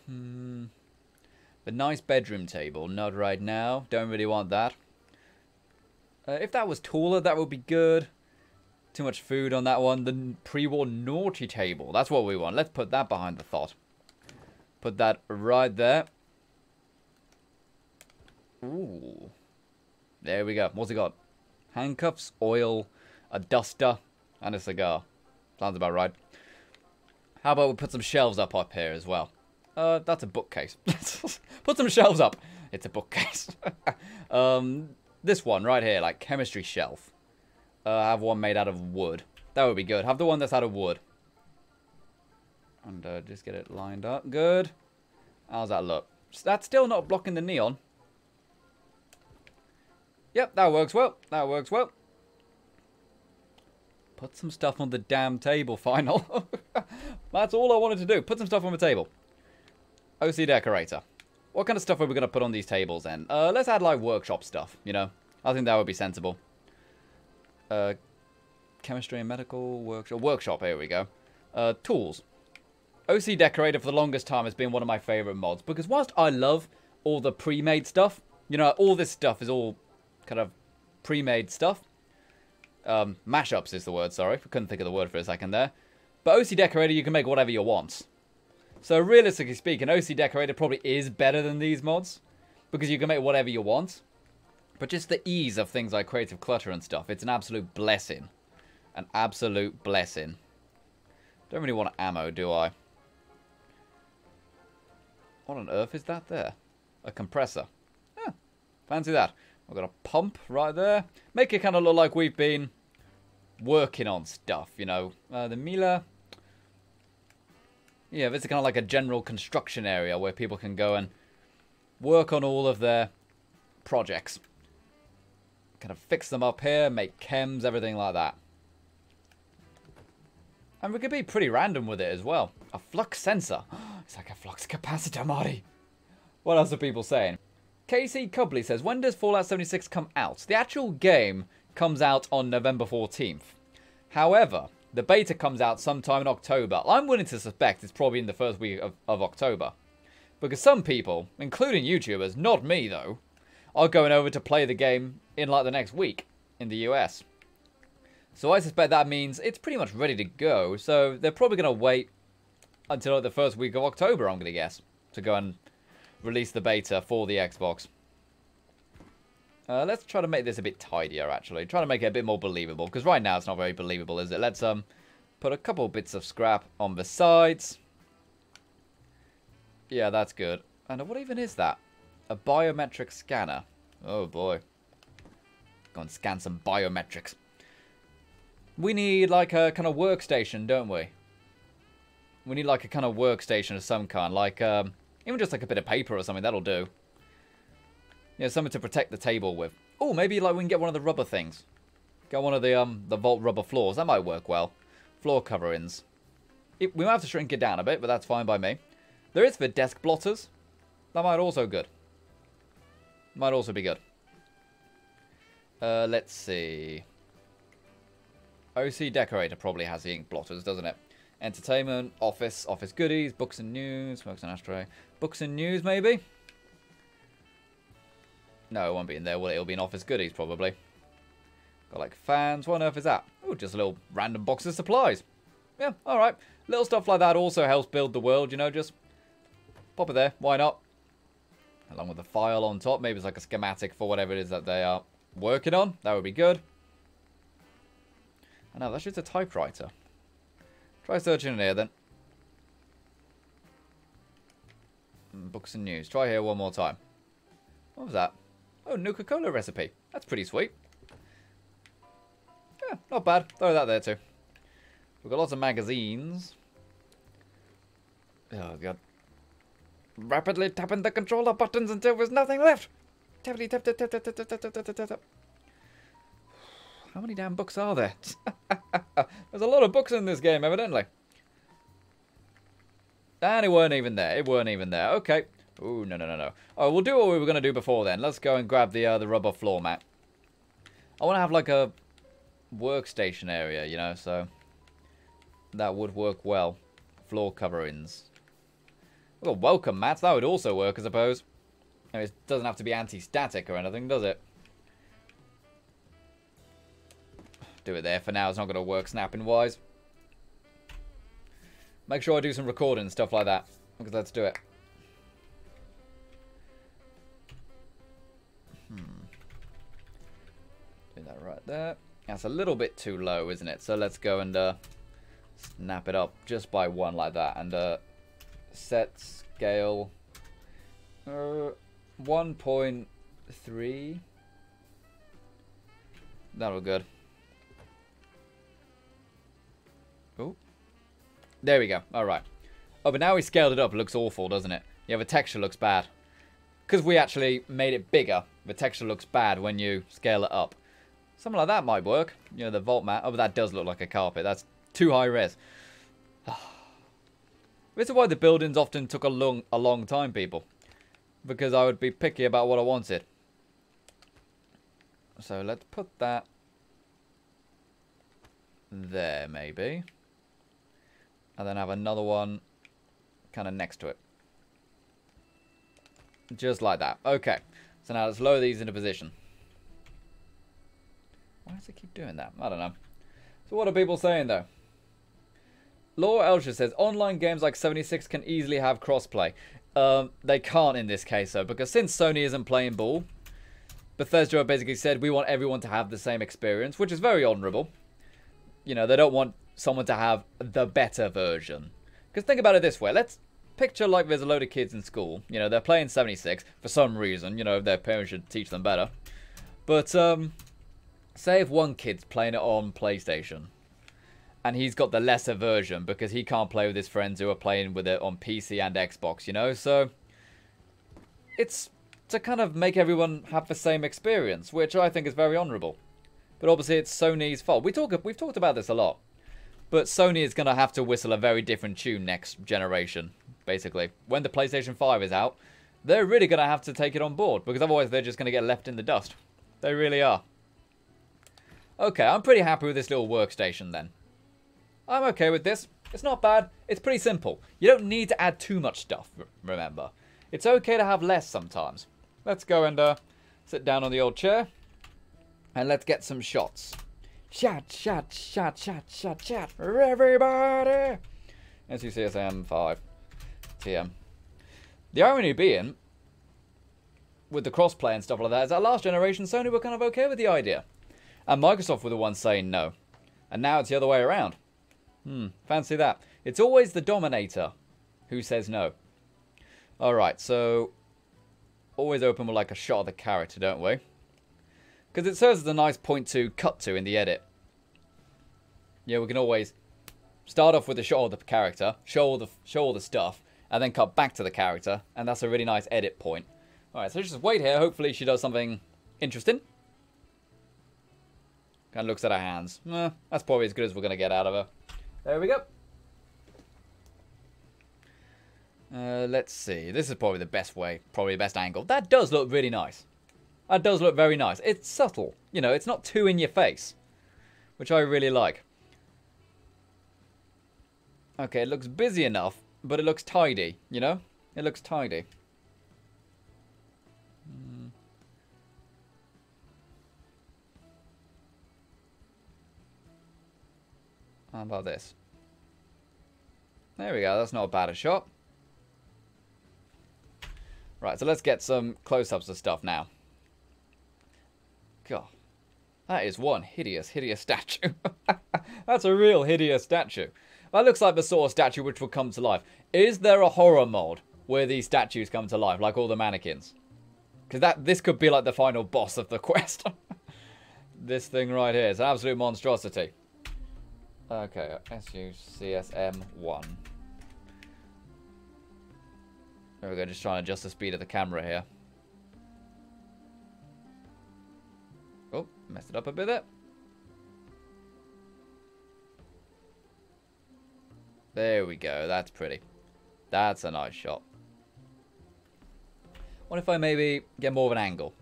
The nice bedroom table. Not right now. Don't really want that. If that was taller, that would be good. Too much food on that one. The pre-war naughty table. That's what we want. Let's put that behind the thought. Put that right there. Ooh. There we go. What's it got? Handcuffs, oil, a duster, and a cigar. Sounds about right. How about we put some shelves up here as well? That's a bookcase. Put some shelves up. It's a bookcase. This one right here, like chemistry shelf. Have one made out of wood. That would be good. Have the one that's out of wood. And just get it lined up. Good. How's that look? That's still not blocking the neon. Yep, that works well. That works well. Put some stuff on the damn table, final. That's all I wanted to do. Put some stuff on the table. OC decorator. What kind of stuff are we going to put on these tables then? Let's add like workshop stuff, you know. I think that would be sensible. Chemistry and medical workshop. Here we go. Tools. OC decorator for the longest time has been one of my favorite mods because whilst I love all the pre-made stuff, you know, all this stuff is all kind of pre-made stuff. Mashups is the word, sorry. I couldn't think of the word for a second there. But OC decorator, you can make whatever you want. So realistically speaking, OC decorator probably is better than these mods because you can make whatever you want. But just the ease of things like creative clutter and stuff, it's an absolute blessing. An absolute blessing. Don't really want ammo, do I? What on earth is that there? A compressor. Yeah, fancy that. I've got a pump right there. Make it kind of look like we've been working on stuff, you know. The Mila. Yeah, this is kind of like a general construction area where people can go and work on all of their projects. Kind of fix them up here, make chems, everything like that. And we could be pretty random with it as well. A flux sensor. It's like a flux capacitor, Marty. What else are people saying? Casey Cubley says, when does Fallout 76 come out? The actual game comes out on November 14th. However, the beta comes out sometime in October. I'm willing to suspect it's probably in the first week of October. Because some people, including YouTubers, not me though, are going over to play the game in like the next week in the US. So I suspect that means it's pretty much ready to go. So they're probably going to wait until like the first week of October, I'm going to guess, to go and release the beta for the Xbox. Let's try to make this a bit tidier, actually. Try to make it a bit more believable, because right now it's not very believable, is it? Let's put a couple bits of scrap on the sides. Yeah, that's good. And what even is that? A biometric scanner. Oh, boy. Go and scan some biometrics. We need, like, a kind of workstation, don't we? We need, like, a kind of workstation of some kind. Like, even just, like, a bit of paper or something. That'll do. Yeah, something to protect the table with. Oh, maybe, like, we can get one of the rubber things. Get one of the vault rubber floors. That might work well. Floor coverings. We might have to shrink it down a bit, but that's fine by me. There is the desk blotters. That might also good. Might also be good. Let's see. OC Decorator probably has the ink blotters, doesn't it? Entertainment, office goodies, books and news, smokes and ashtray. Books and news, maybe? No, it won't be in there, will it? It'll be in office goodies, probably. Got, like, fans. What on earth is that? Oh, just a little random box of supplies. Yeah, alright. Little stuff like that also helps build the world, you know, just pop it there. Why not? Along with the file on top. Maybe it's like a schematic for whatever it is that they are working on. That would be good. I know, that's just a typewriter. Try searching in here, then. Books and news. Try here one more time. What was that? Oh, Nuka-Cola recipe. That's pretty sweet. Yeah, not bad. Throw that there, too. We've got lots of magazines. Oh, God. Rapidly tapping the controller buttons until there's nothing left. Tappity tap tap tap tap tap tap tap tap tap. How many damn books are there? There's a lot of books in this game, evidently. And it weren't even there. It weren't even there. Okay. Ooh, no, no, no, no. Oh, we'll do what we were going to do before then. Let's go and grab the rubber floor mat. I want to have, like, a workstation area, you know, so that would work well. Floor coverings. Well, welcome mats. That would also work, I suppose. I mean, it doesn't have to be anti-static or anything, does it? Do it there for now. It's not going to work snapping-wise. Make sure I do some recording and stuff like that. Because let's do it. Do that right there. That's a little bit too low, isn't it? So let's go and snap it up just by one like that. And set scale 1.3. That'll be good. Oh, there we go. All right. Oh, but now we scaled it up. It looks awful, doesn't it? Yeah, the texture looks bad. Because we actually made it bigger, the texture looks bad when you scale it up. Something like that might work. You know, the vault mat. Oh, but that does look like a carpet. That's too high res. This is why the buildings often took a long time, people. Because I would be picky about what I wanted. So let's put that there, maybe. And then have another one kind of next to it. Just like that. Okay. So now let's lower these into position. Why does it keep doing that? I don't know. So what are people saying, though? Laura Elsher says, online games like 76 can easily have crossplay. They can't in this case, though, because since Sony isn't playing ball, Bethesda have basically said, we want everyone to have the same experience, which is very honourable. You know, they don't want someone to have the better version. Because think about it this way. Let's picture like there's a load of kids in school. You know, they're playing 76 for some reason. You know, their parents should teach them better. But, say if one kid's playing it on PlayStation. And he's got the lesser version because he can't play with his friends who are playing with it on PC and Xbox, you know? So, it's to kind of make everyone have the same experience, which I think is very honourable. But obviously it's Sony's fault. We've talked about this a lot. But Sony is going to have to whistle a very different tune next generation, basically. When the PlayStation 5 is out, they're really going to have to take it on board. Because otherwise they're just going to get left in the dust. They really are. Okay, I'm pretty happy with this little workstation then. I'm okay with this. It's not bad. It's pretty simple. You don't need to add too much stuff, remember. It's okay to have less sometimes. Let's go and sit down on the old chair. And let's get some shots. Shot, shot, shot, shot, shot, shot. Everybody! C.A.M.P TM. The irony being, with the crossplay and stuff like that, is that last generation Sony were kind of okay with the idea. And Microsoft were the ones saying no. And now it's the other way around. Fancy that. It's always the Dominator who says no. Alright, so always open with like a shot of the character, don't we? Because it serves as a nice point to cut to in the edit. Yeah, we can always start off with a shot of the character, show all the stuff, and then cut back to the character, and that's a really nice edit point. Alright, so just wait here. Hopefully she does something interesting. Kind of looks at her hands. That's probably as good as we're going to get out of her. There we go. Let's see. This is probably the best way. Probably the best angle. That does look really nice. That does look very nice. It's subtle. You know, it's not too in your face. Which I really like. Okay, it looks busy enough. But it looks tidy. You know? It looks tidy. How about this? There we go. That's not bad a shot. Right, so let's get some close-ups of stuff now. God. That is one hideous, hideous statue. That's a real hideous statue. That looks like the sort of statue which will come to life. Is there a horror mode where these statues come to life, like all the mannequins? Because this could be like the final boss of the quest. This thing right here is an absolute monstrosity. Okay, SUCSM1. There we go, just trying to adjust the speed of the camera here. Oh, messed it up a bit there. There we go, that's pretty. That's a nice shot. What if I maybe get more of an angle?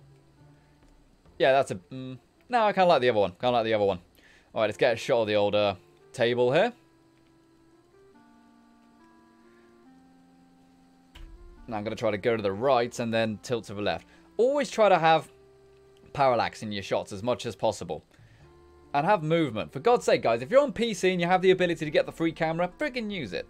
Yeah, that's a... no, I kind of like the other one. Kind of like the other one. Alright, let's get a shot of the old table here. Now I'm going to try to go to the right and then tilt to the left. Always try to have parallax in your shots as much as possible. And have movement. For God's sake, guys, if you're on PC and you have the ability to get the free camera, friggin' use it.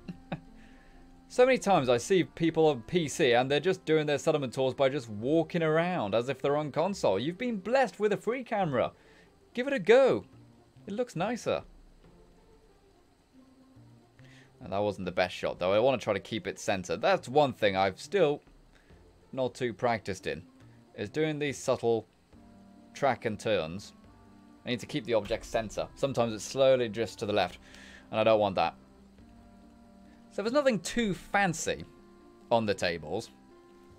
So many times I see people on PC and they're just doing their settlement tours by just walking around as if they're on console. You've been blessed with a free camera. Give it a go. It looks nicer. And that wasn't the best shot, though. I want to try to keep it centered. That's one thing I've still not too practiced in. Is doing these subtle track and turns. I need to keep the object center. Sometimes it slowly drifts to the left. And I don't want that. So there's nothing too fancy on the tables.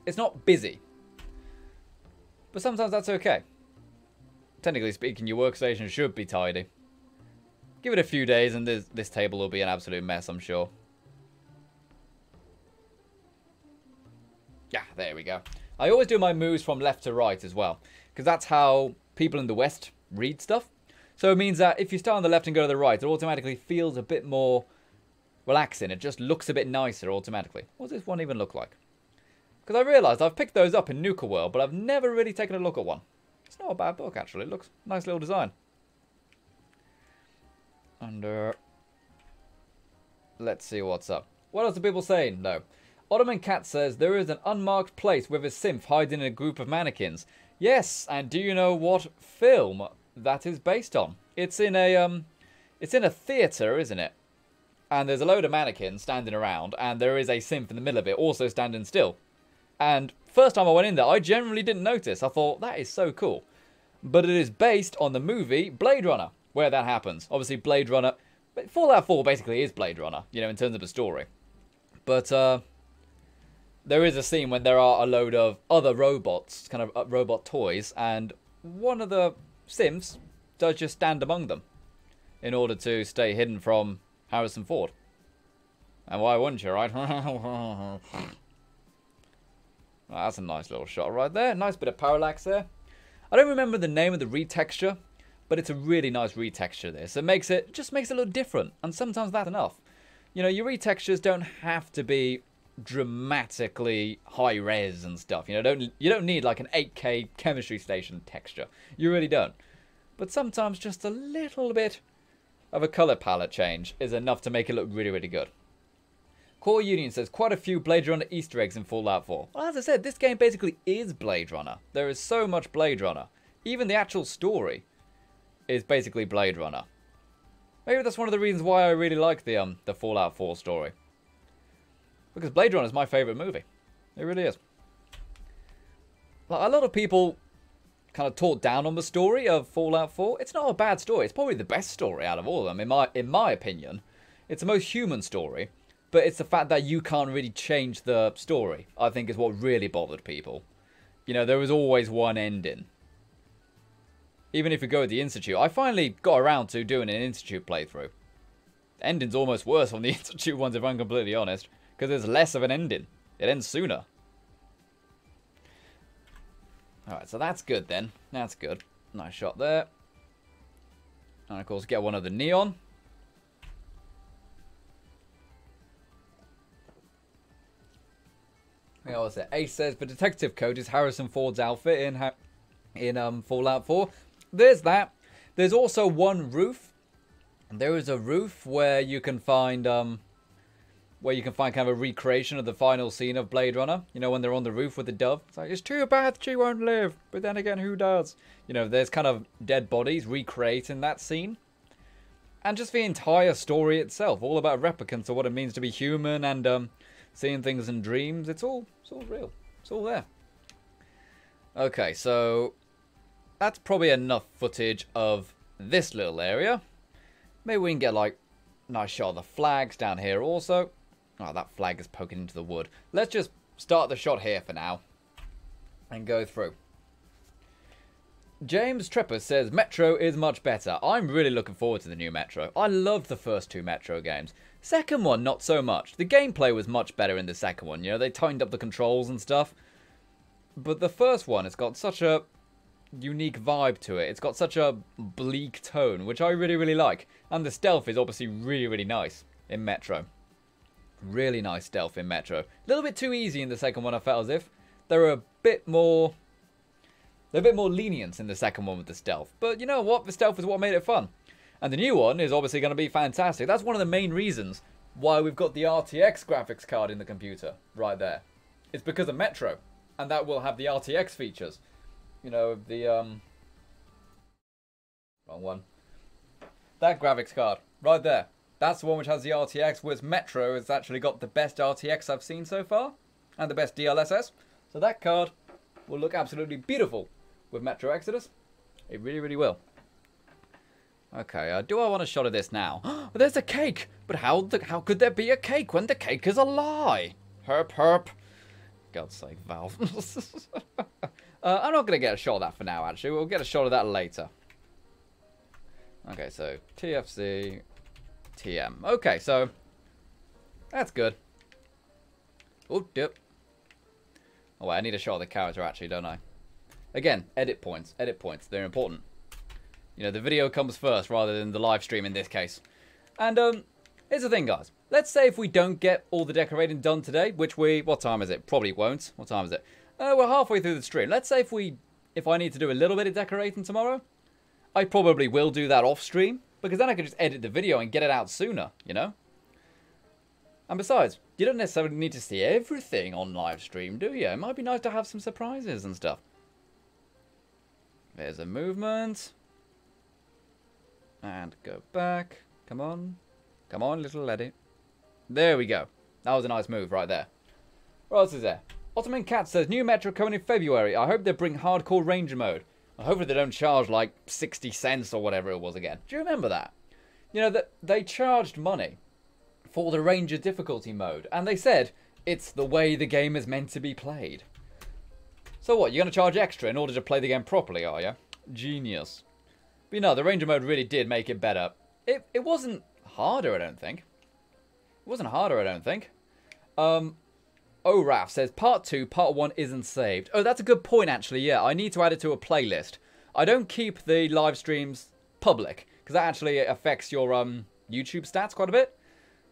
It's not busy. But sometimes that's okay. Technically speaking, your workstation should be tidy. Give it a few days and this table will be an absolute mess, I'm sure. Yeah, there we go. I always do my moves from left to right as well, because that's how people in the West read stuff. So it means that if you start on the left and go to the right, it automatically feels a bit more relaxing. It just looks a bit nicer automatically. What does this one even look like? Because I realised I've picked those up in Nuka World, but I've never really taken a look at one. It's not a bad book, actually. It looks a nice little design. And, let's see what's up. What else are people saying, though? Ottoman Cat says, there is an unmarked place with a synth hiding in a group of mannequins. Yes, and do you know what film that is based on? It's in a theatre, isn't it? And there's a load of mannequins standing around, and there is a synth in the middle of it, also standing still. And first time I went in there, I generally didn't notice. I thought, that is so cool. But it is based on the movie Blade Runner, where that happens. Obviously, Blade Runner... Fallout 4 basically is Blade Runner, you know, in terms of the story. But, there is a scene when there are a load of other robots, kind of robot toys, and one of the synths does just stand among them in order to stay hidden from Harrison Ford. And why wouldn't you, right? Well, that's a nice little shot right there. Nice bit of parallax there. I don't remember the name of the retexture, but it's a really nice retexture this. It just makes it look different, and sometimes that's enough. You know, your retextures don't have to be dramatically high res and stuff. You know, you don't need like an 8K chemistry station texture. You really don't. But sometimes just a little bit of a color palette change is enough to make it look really, really good. Core Union says, quite a few Blade Runner Easter eggs in Fallout 4. Well, as I said, this game basically is Blade Runner. There is so much Blade Runner. Even the actual story is basically Blade Runner. Maybe that's one of the reasons why I really like the Fallout 4 story. Because Blade Runner is my favourite movie. It really is. Like, a lot of people kind of talk down on the story of Fallout 4. It's not a bad story. It's probably the best story out of all of them, in my opinion. It's the most human story. But it's the fact that you can't really change the story, I think, is what really bothered people. You know, there was always one ending. Even if you go with the Institute. I finally got around to doing an Institute playthrough. The ending's almost worse on the Institute ones, if I'm completely honest. Because there's less of an ending. It ends sooner. Alright, so that's good then. That's good. Nice shot there. And of course, get one of the neon. What was it? Ace says, the detective coat is Harrison Ford's outfit in Fallout 4. There's that. There's also one roof. There is a roof where you can find kind of a recreation of the final scene of Blade Runner. You know, when they're on the roof with the dove. It's like, it's too bad she won't live. But then again, who does? You know, there's kind of dead bodies recreating that scene. And just the entire story itself. All about replicants of what it means to be human and seeing things in dreams. It's all real. It's all there. Okay, so that's probably enough footage of this little area. Maybe we can get like a nice shot of the flags down here also. Oh, that flag is poking into the wood. Let's just start the shot here for now and go through. James Trepper says, Metro is much better. I'm really looking forward to the new Metro. I loved the first two Metro games. Second one, not so much. The gameplay was much better in the second one. You know, they tightened up the controls and stuff. But the first one, it's got such a unique vibe to it. It's got such a bleak tone, which I really, really like. And the stealth is obviously really, really nice in Metro. Really nice stealth in Metro. A little bit too easy in the second one, I felt as if. They're a bit more lenient in the second one with the stealth. But you know what? The stealth is what made it fun. And the new one is obviously going to be fantastic. That's one of the main reasons why we've got the RTX graphics card in the computer right there. It's because of Metro. And that will have the RTX features. You know, the, wrong one. That graphics card, right there. That's the one which has the RTX, whereas Metro has actually got the best RTX I've seen so far. And the best DLSS. So that card will look absolutely beautiful with Metro Exodus. It really, really will. Okay, do I want a shot of this now? There's a cake! But how could there be a cake when the cake is a lie? Herp, herp. God's sake, Valve. I'm not going to get a shot of that for now, actually. We'll get a shot of that later. Okay, so TFC, TM. Okay, so that's good. Oh, dip. Oh, wait, I need a shot of the character, actually, don't I? Again, edit points. Edit points. They're important. You know, the video comes first rather than the live stream in this case. And, here's the thing, guys. Let's say if we don't get all the decorating done today, which what time is it? Probably won't. What time is it? We're halfway through the stream. Let's say if I need to do a little bit of decorating tomorrow, I probably will do that off stream, because then I can just edit the video and get it out sooner, you know? And besides, you don't necessarily need to see everything on live stream, do you? It might be nice to have some surprises and stuff. There's a movement. And go back. Come on. Come on, little lady. There we go. That was a nice move right there. What else is there? Ottoman Cat says, new Metro coming in February. I hope they bring hardcore ranger mode. I hope they don't charge like 60 cents or whatever it was again. Do you remember that? You know, that they charged money for the ranger difficulty mode. And they said, it's the way the game is meant to be played. So what, you're going to charge extra in order to play the game properly, are you? Genius. But you know, the ranger mode really did make it better. It wasn't harder, I don't think. It wasn't harder, I don't think. Raf says, Part 2, Part 1 isn't saved. Oh, that's a good point, actually, yeah. I need to add it to a playlist. I don't keep the live streams public, because that actually affects your YouTube stats quite a bit.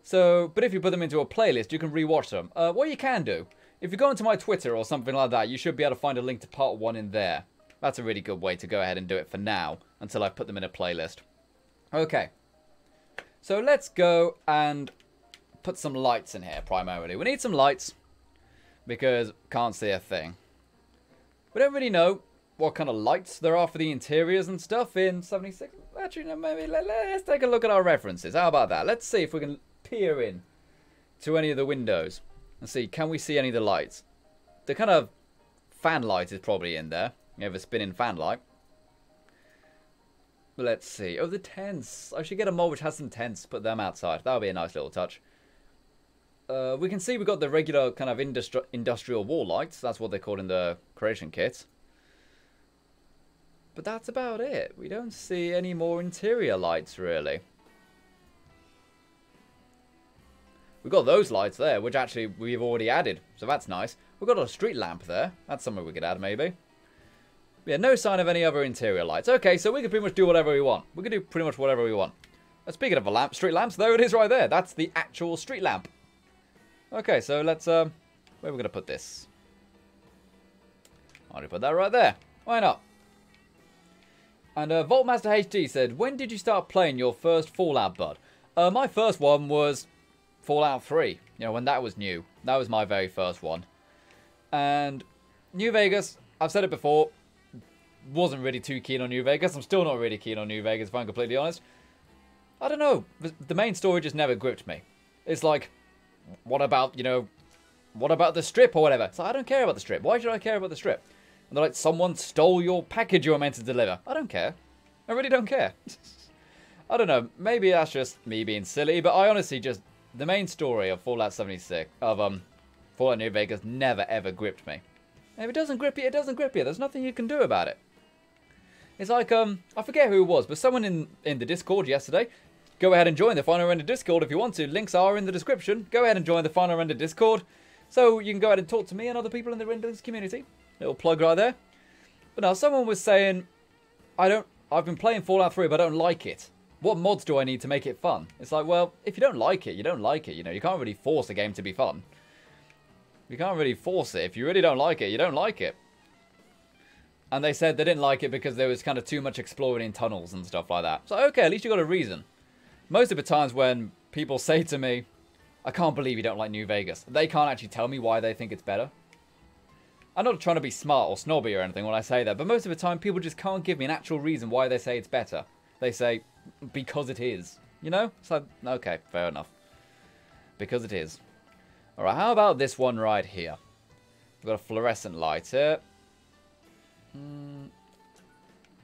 So, but if you put them into a playlist, you can rewatch them. What you can do, if you go into my Twitter or something like that, you should be able to find a link to Part 1 in there. That's a really good way to go ahead and do it for now, until I put them in a playlist. Okay. So let's go and put some lights in here, primarily. We need some lights, because can't see a thing. We don't really know what kind of lights there are for the interiors and stuff in 76. Actually, no, maybe let's take a look at our references. How about that? Let's see if we can peer in to any of the windows and see, can we see any of the lights? The kind of fan light is probably in there. You have a spinning fan light. But let's see. Oh, the tents. I should get a mod which has some tents. Put them outside. That would be a nice little touch. We can see we've got the regular kind of industrial wall lights. That's what they're called in the creation kit. But that's about it. We don't see any more interior lights, really. We've got those lights there, which actually we've already added. So that's nice. We've got a street lamp there. That's something we could add, maybe. Yeah, no sign of any other interior lights. Okay, so we can pretty much do whatever we want. We can do pretty much whatever we want. Speaking of a lamp, street lamps, there it is right there. That's the actual street lamp. Okay, so let's, where are we going to put this? I'll put that right there. Why not? And Voltmaster HD said, when did you start playing your first Fallout, bud? My first one was Fallout 3. You know, when that was new. That was my very first one. And New Vegas, I've said it before, wasn't really too keen on New Vegas. I'm still not really keen on New Vegas, if I'm completely honest. I don't know. The main story just never gripped me. It's like, what about, you know, what about the strip or whatever? So I don't care about the strip. Why should I care about the strip? And they're like, someone stole your package you were meant to deliver. I don't care. I really don't care. I don't know. Maybe that's just me being silly, but I honestly just, the main story of Fallout 76, of Fallout New Vegas never ever gripped me. And if it doesn't grip you, it doesn't grip you. There's nothing you can do about it. It's like, I forget who it was, but someone in the Discord yesterday, go ahead and join the Final Render Discord if you want to. Links are in the description. Go ahead and join the Final Render Discord, so you can go ahead and talk to me and other people in the renderings community. Little plug right there. But now, someone was saying, I've been playing Fallout 3, but I don't like it. What mods do I need to make it fun? It's like, well, if you don't like it, you don't like it. You know, you can't really force a game to be fun. You can't really force it. If you really don't like it, you don't like it. And they said they didn't like it because there was kind of too much exploring in tunnels and stuff like that. So, okay, at least you got a reason. Most of the times when people say to me, I can't believe you don't like New Vegas, they can't actually tell me why they think it's better. I'm not trying to be smart or snobby or anything when I say that, but most of the time people just can't give me an actual reason why they say it's better. They say, because it is. You know? So, okay, fair enough. Because it is. Alright, how about this one right here? We've got a fluorescent light here.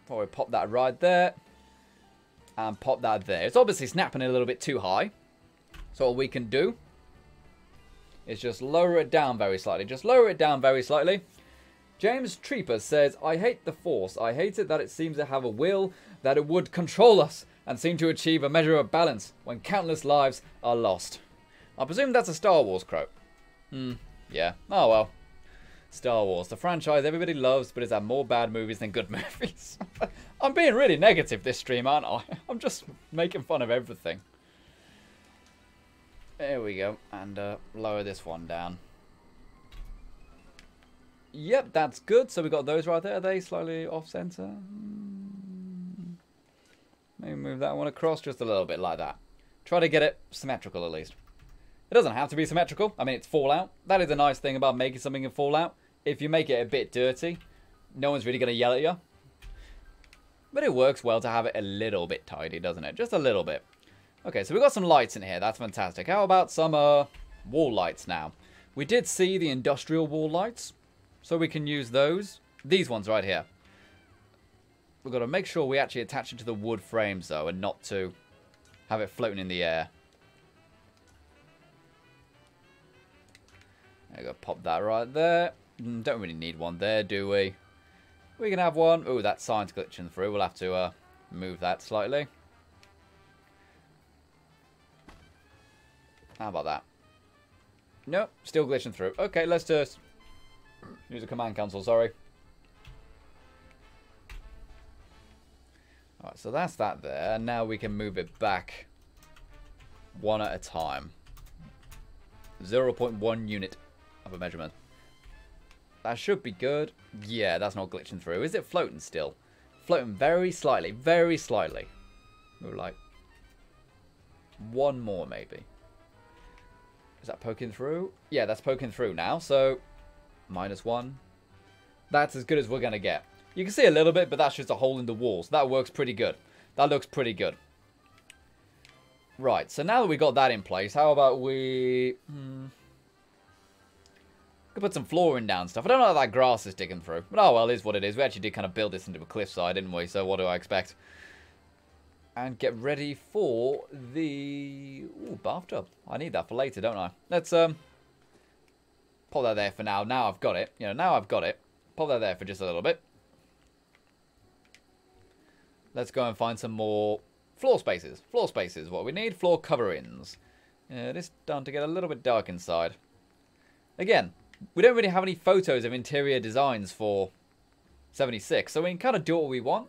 Probably pop that right there. And pop that there. It's obviously snapping a little bit too high. So all we can do is just lower it down very slightly. Just lower it down very slightly. James Treeper says, I hate the Force. I hate it that it seems to have a will, that it would control us and seem to achieve a measure of balance when countless lives are lost. I presume that's a Star Wars quote. Yeah. Oh well. Star Wars, the franchise everybody loves, but it's had more bad movies than good movies. I'm being really negative this stream, aren't I? I'm just making fun of everything. There we go. And lower this one down. Yep, that's good. So we got those right there. Are they slightly off center? Maybe move that one across just a little bit like that. Try to get it symmetrical at least. It doesn't have to be symmetrical. I mean, it's Fallout. That is a nice thing about making something in Fallout. If you make it a bit dirty, no one's really going to yell at you. But it works well to have it a little bit tidy, doesn't it? Just a little bit. Okay, so we've got some lights in here. That's fantastic. How about some wall lights now? We did see the industrial wall lights, so we can use those. These ones right here. We've got to make sure we actually attach it to the wood frames, though, and not to have it floating in the air. There you go, pop that right there. Don't really need one there, do we? We can have one. Oh, that sign's glitching through. We'll have to move that slightly. How about that? Nope, still glitching through. Okay, let's just use a command console, sorry. Alright, so that's that there. And now we can move it back one at a time. 0.1 unit of a measurement. That should be good. Yeah, that's not glitching through. Is it floating still? Floating very slightly. Very slightly. Ooh, like one more maybe. Is that poking through? Yeah, that's poking through now. So, -1. That's as good as we're going to get. You can see a little bit, but that's just a hole in the wall. So that works pretty good. That looks pretty good. Right, so now that we've got that in place, how about we... could put some flooring down stuff. I don't know how that grass is digging through. But oh well, it is what it is. We actually did kind of build this into a cliffside, didn't we? So what do I expect? And get ready for the... Ooh, bathtub. I need that for later, don't I? Let's pop that there for now. Now I've got it. You know, now I've got it. Pop that there for just a little bit. Let's go and find some more floor spaces. Floor spaces, what we need. Floor coverings. This starting to get a little bit dark inside. Again, we don't really have any photos of interior designs for 76, so we can kind of do what we want.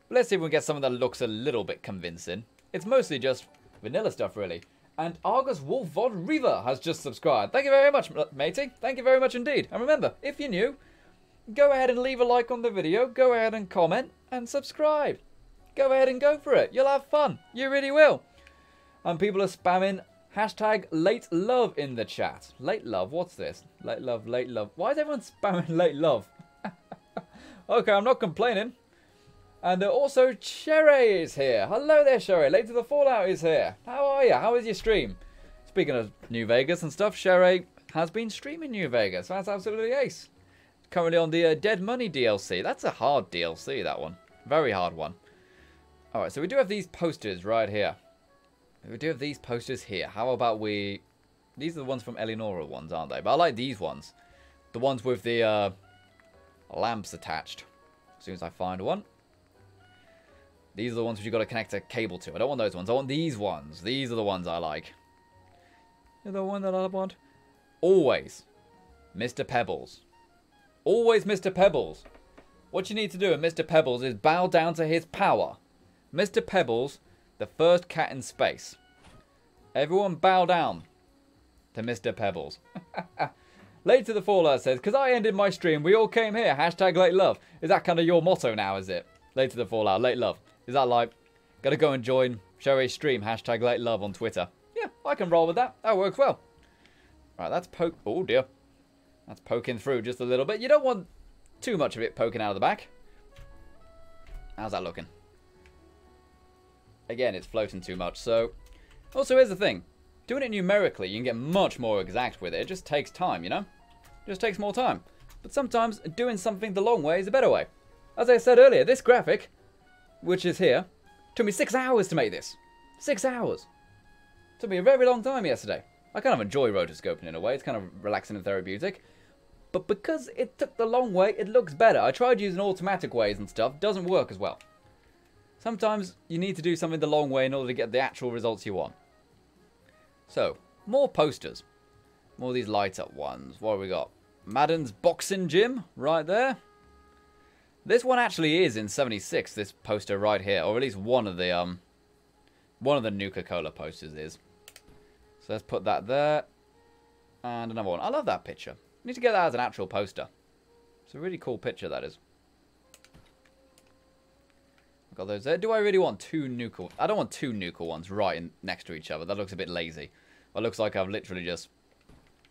But let's see if we can get something that looks a little bit convincing. It's mostly just vanilla stuff, really. And Argus Wolf Vod Riva has just subscribed. Thank you very much, matey. Thank you very much indeed. And remember, if you're new, go ahead and leave a like on the video. Go ahead and comment and subscribe. Go ahead and go for it. You'll have fun. You really will. And people are spamming hashtag late love in the chat. Late love? What's this? Late love, late love. Why is everyone spamming late love? Okay, I'm not complaining. And also, Sherry is here. Hello there, Sherry. Late to the Fallout is here. How are you? How is your stream? Speaking of New Vegas and stuff, Sherry has been streaming New Vegas. That's absolutely ace. Currently on the Dead Money DLC. That's a hard DLC, that one. Very hard one. Alright, so we do have these posters right here. We do have these posters here. How about we... These are the ones from Eleonora ones, aren't they? But I like these ones. The ones with the lamps attached. As soon as I find one. These are the ones which you've got to connect a cable to. I don't want those ones. I want these ones. These are the ones I like. You're the one that I want. Always Mr. Pebbles. Always Mr. Pebbles. What you need to do with Mr. Pebbles is bow down to his power. Mr. Pebbles, the first cat in space. Everyone bow down to Mr. Pebbles. Late to the Fallout says, because I ended my stream, we all came here. Hashtag late love. Is that kind of your motto now, is it? Late to the Fallout, late love. Is that like, gotta go and join Sherry's stream, hashtag late love on Twitter? Yeah, I can roll with that. That works well. Right, that's oh dear. That's poking through just a little bit. You don't want too much of it poking out of the back. How's that looking? Again, it's floating too much, so... Also, here's the thing. Doing it numerically, you can get much more exact with it. It just takes time, you know? It just takes more time. But sometimes, doing something the long way is a better way. As I said earlier, this graphic, which is here, Took me 6 hours to make this. 6 hours. Took me a very long time yesterday. I kind of enjoy rotoscoping in a way. It's kind of relaxing and therapeutic. But because it took the long way, it looks better. I tried using automatic ways and stuff. Doesn't work as well. Sometimes you need to do something the long way in order to get the actual results you want. So, more posters. More of these light up ones. What have we got? Madden's boxing gym right there. This one actually is in 76, this poster right here. Or at least one of the Nuka-Cola posters is. So let's put that there. And another one. I love that picture. I need to get that as an actual poster. It's a really cool picture, that is. I've got those there. Do I really want two Nuka? I don't want two Nuka ones right next to each other. That looks a bit lazy. It looks like I've literally just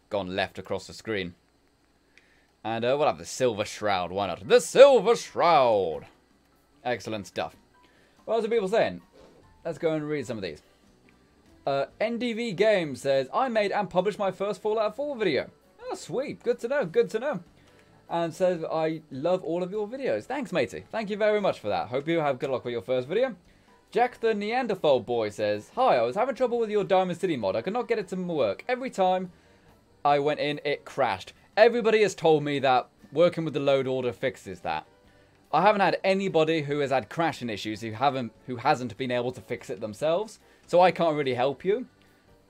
gone left across the screen. And we'll have the Silver Shroud. Why not? The Silver Shroud! Excellent stuff. What else are people saying? Let's go and read some of these. NDV Games says, I made and published my first Fallout 4 video. Oh, sweet. Good to know. Good to know. And says, I love all of your videos. Thanks, matey. Thank you very much for that. Hope you have good luck with your first video. Jack the Neanderthal Boy says, hi, I was having trouble with your Diamond City mod. I could not get it to work. Every time I went in, it crashed. Everybody has told me that working with the load order fixes that. I haven't had anybody who has had crashing issues who hasn't been able to fix it themselves. So I can't really help you.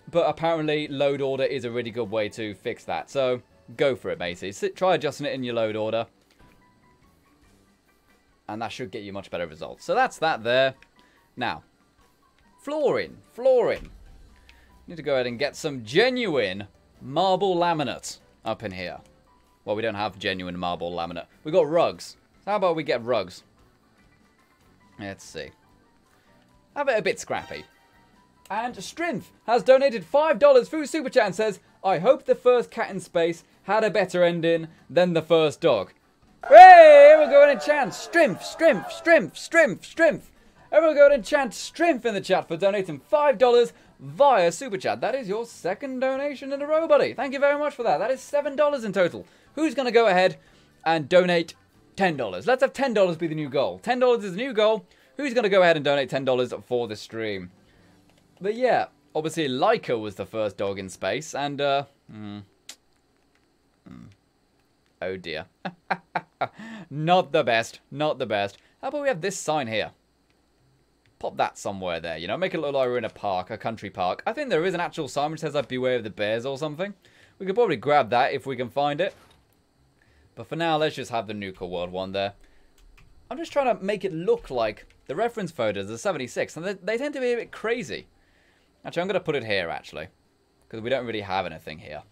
But apparently load order is a really good way to fix that. So go for it, matey. Try adjusting it in your load order. And that should get you much better results. So that's that there. Now, flooring. Flooring. Need to go ahead and get some genuine marble laminate up in here. Well, we don't have genuine marble laminate. We got rugs. So how about we get rugs? Let's see. Have it a bit scrappy. And Strength has donated $5 through Super Chat and says, I hope the first cat in space had a better ending than the first dog. Hey, everyone go ahead and chant Strength, Strength, Strength, Strength, Strength. Everyone go ahead and chant Strength in the chat for donating $5 via Super Chat. That is your second donation in a row, buddy. Thank you very much for that. That is $7 in total. Who's going to go ahead and donate $10? Let's have $10 be the new goal. $10 is the new goal. Who's going to go ahead and donate $10 for the stream? But yeah, obviously Laika was the first dog in space, and oh dear. Not the best, not the best. How about we have this sign here? Pop that somewhere there, you know, make it look like we're in a park, a country park. I think there is an actual sign which says like beware of the bears or something. We could probably grab that if we can find it. But for now, let's just have the Nuka World one there. I'm just trying to make it look like the reference photos are 76, and they tend to be a bit crazy. Actually, I'm going to put it here, actually. Because we don't really have anything here.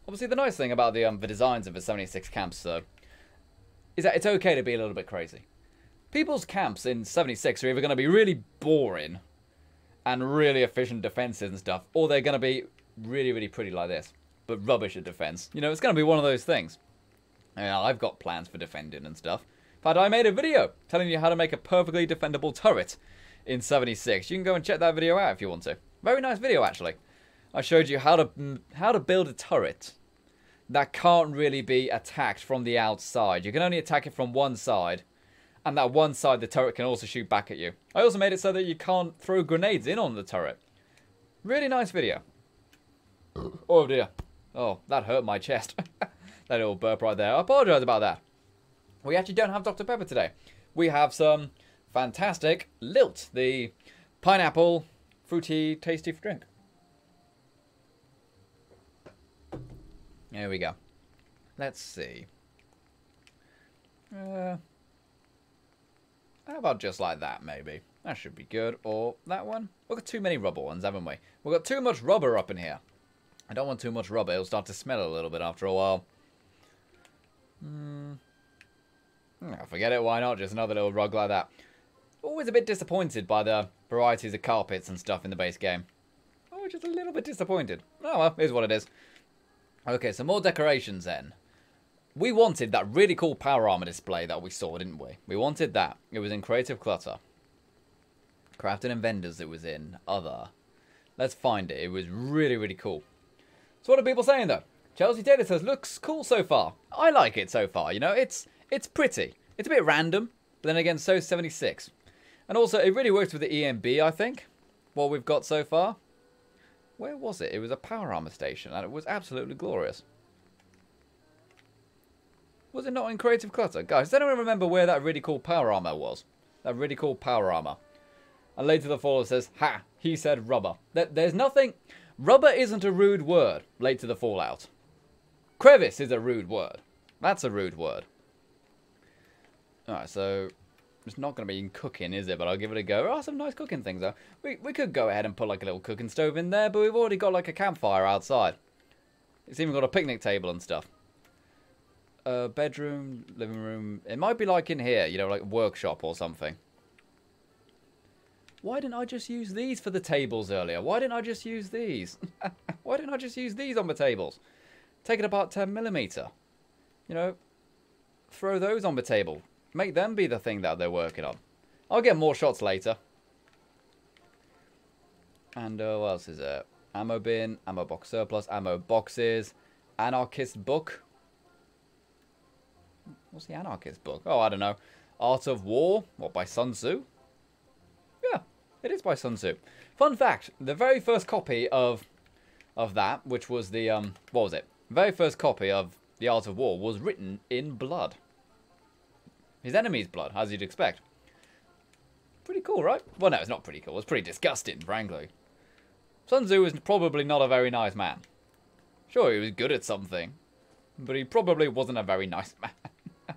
Obviously, the nice thing about the designs of the 76 camps, though, is that it's okay to be a little bit crazy. People's camps in 76 are either going to be really boring and really efficient defenses and stuff, or they're going to be really, really pretty like this, but rubbish at defense. You know, it's going to be one of those things. I've got plans for defending and stuff. In fact, I made a video telling you how to make a perfectly defendable turret in 76. You can go and check that video out if you want to. Very nice video, actually. I showed you how to build a turret that can't really be attacked from the outside. You can only attack it from one side, and that one side the turret can also shoot back at you. I also made it so that you can't throw grenades in on the turret. Really nice video. Oh dear. Oh, that hurt my chest. That little burp right there. I apologize about that. We actually don't have Dr. Pepper today. We have some fantastic Lilt, the pineapple fruity tasty drink. There we go. Let's see. How about just like that, maybe? That should be good. Or that one. We've got too many rubber ones, haven't we? We've got too much rubber up in here. I don't want too much rubber. It'll start to smell a little bit after a while. Forget it. Why not? Just another little rug like that. Always a bit disappointed by the varieties of carpets and stuff in the base game. Oh, just a little bit disappointed. Oh, well, here's what it is. Okay, so more decorations then. We wanted that really cool power armor display that we saw, didn't we? We wanted that. It was in Creative Clutter. Crafting and Vendors it was in. Other. Let's find it. It was really, really cool. So what are people saying, though? Chelsea Taylor says, looks cool so far. I like it so far, you know? It's pretty. It's a bit random. But then again, so is 76. And also, it really works with the EMB, I think. What we've got so far. Where was it? It was a power armor station, and it was absolutely glorious. Was it not in Creative Clutter? Guys, does anyone remember where that really cool power armor was? That really cool power armor. And later the Fallout says, ha, he said rubber. There's nothing... Rubber isn't a rude word, late to the Fallout. Crevice is a rude word. That's a rude word. Alright, so... It's not going to be in cooking, is it? But I'll give it a go. There are some nice cooking things, though. We could go ahead and put, like, a little cooking stove in there, but we've already got, like, a campfire outside. It's even got a picnic table and stuff. Bedroom, living room. It might be, like, in here, you know, like a workshop or something. Why didn't I just use these for the tables earlier? Why didn't I just use these? Why didn't I just use these on the tables? Take it apart 10mm. You know, throw those on the table. Make them be the thing that they're working on. I'll get more shots later. And what else is there? Ammo bin, ammo box surplus, ammo boxes, anarchist book. What's the anarchist book? Oh, I don't know. Art of War. What, by Sun Tzu? Yeah, it is by Sun Tzu. Fun fact, the very first copy of that, which was the, what was it? The very first copy of The Art of War was written in blood. His enemy's blood, as you'd expect. Pretty cool, right? Well, no, it's not pretty cool. It's pretty disgusting, frankly. Sun Tzu is probably not a very nice man. Sure, he was good at something, but he probably wasn't a very nice man.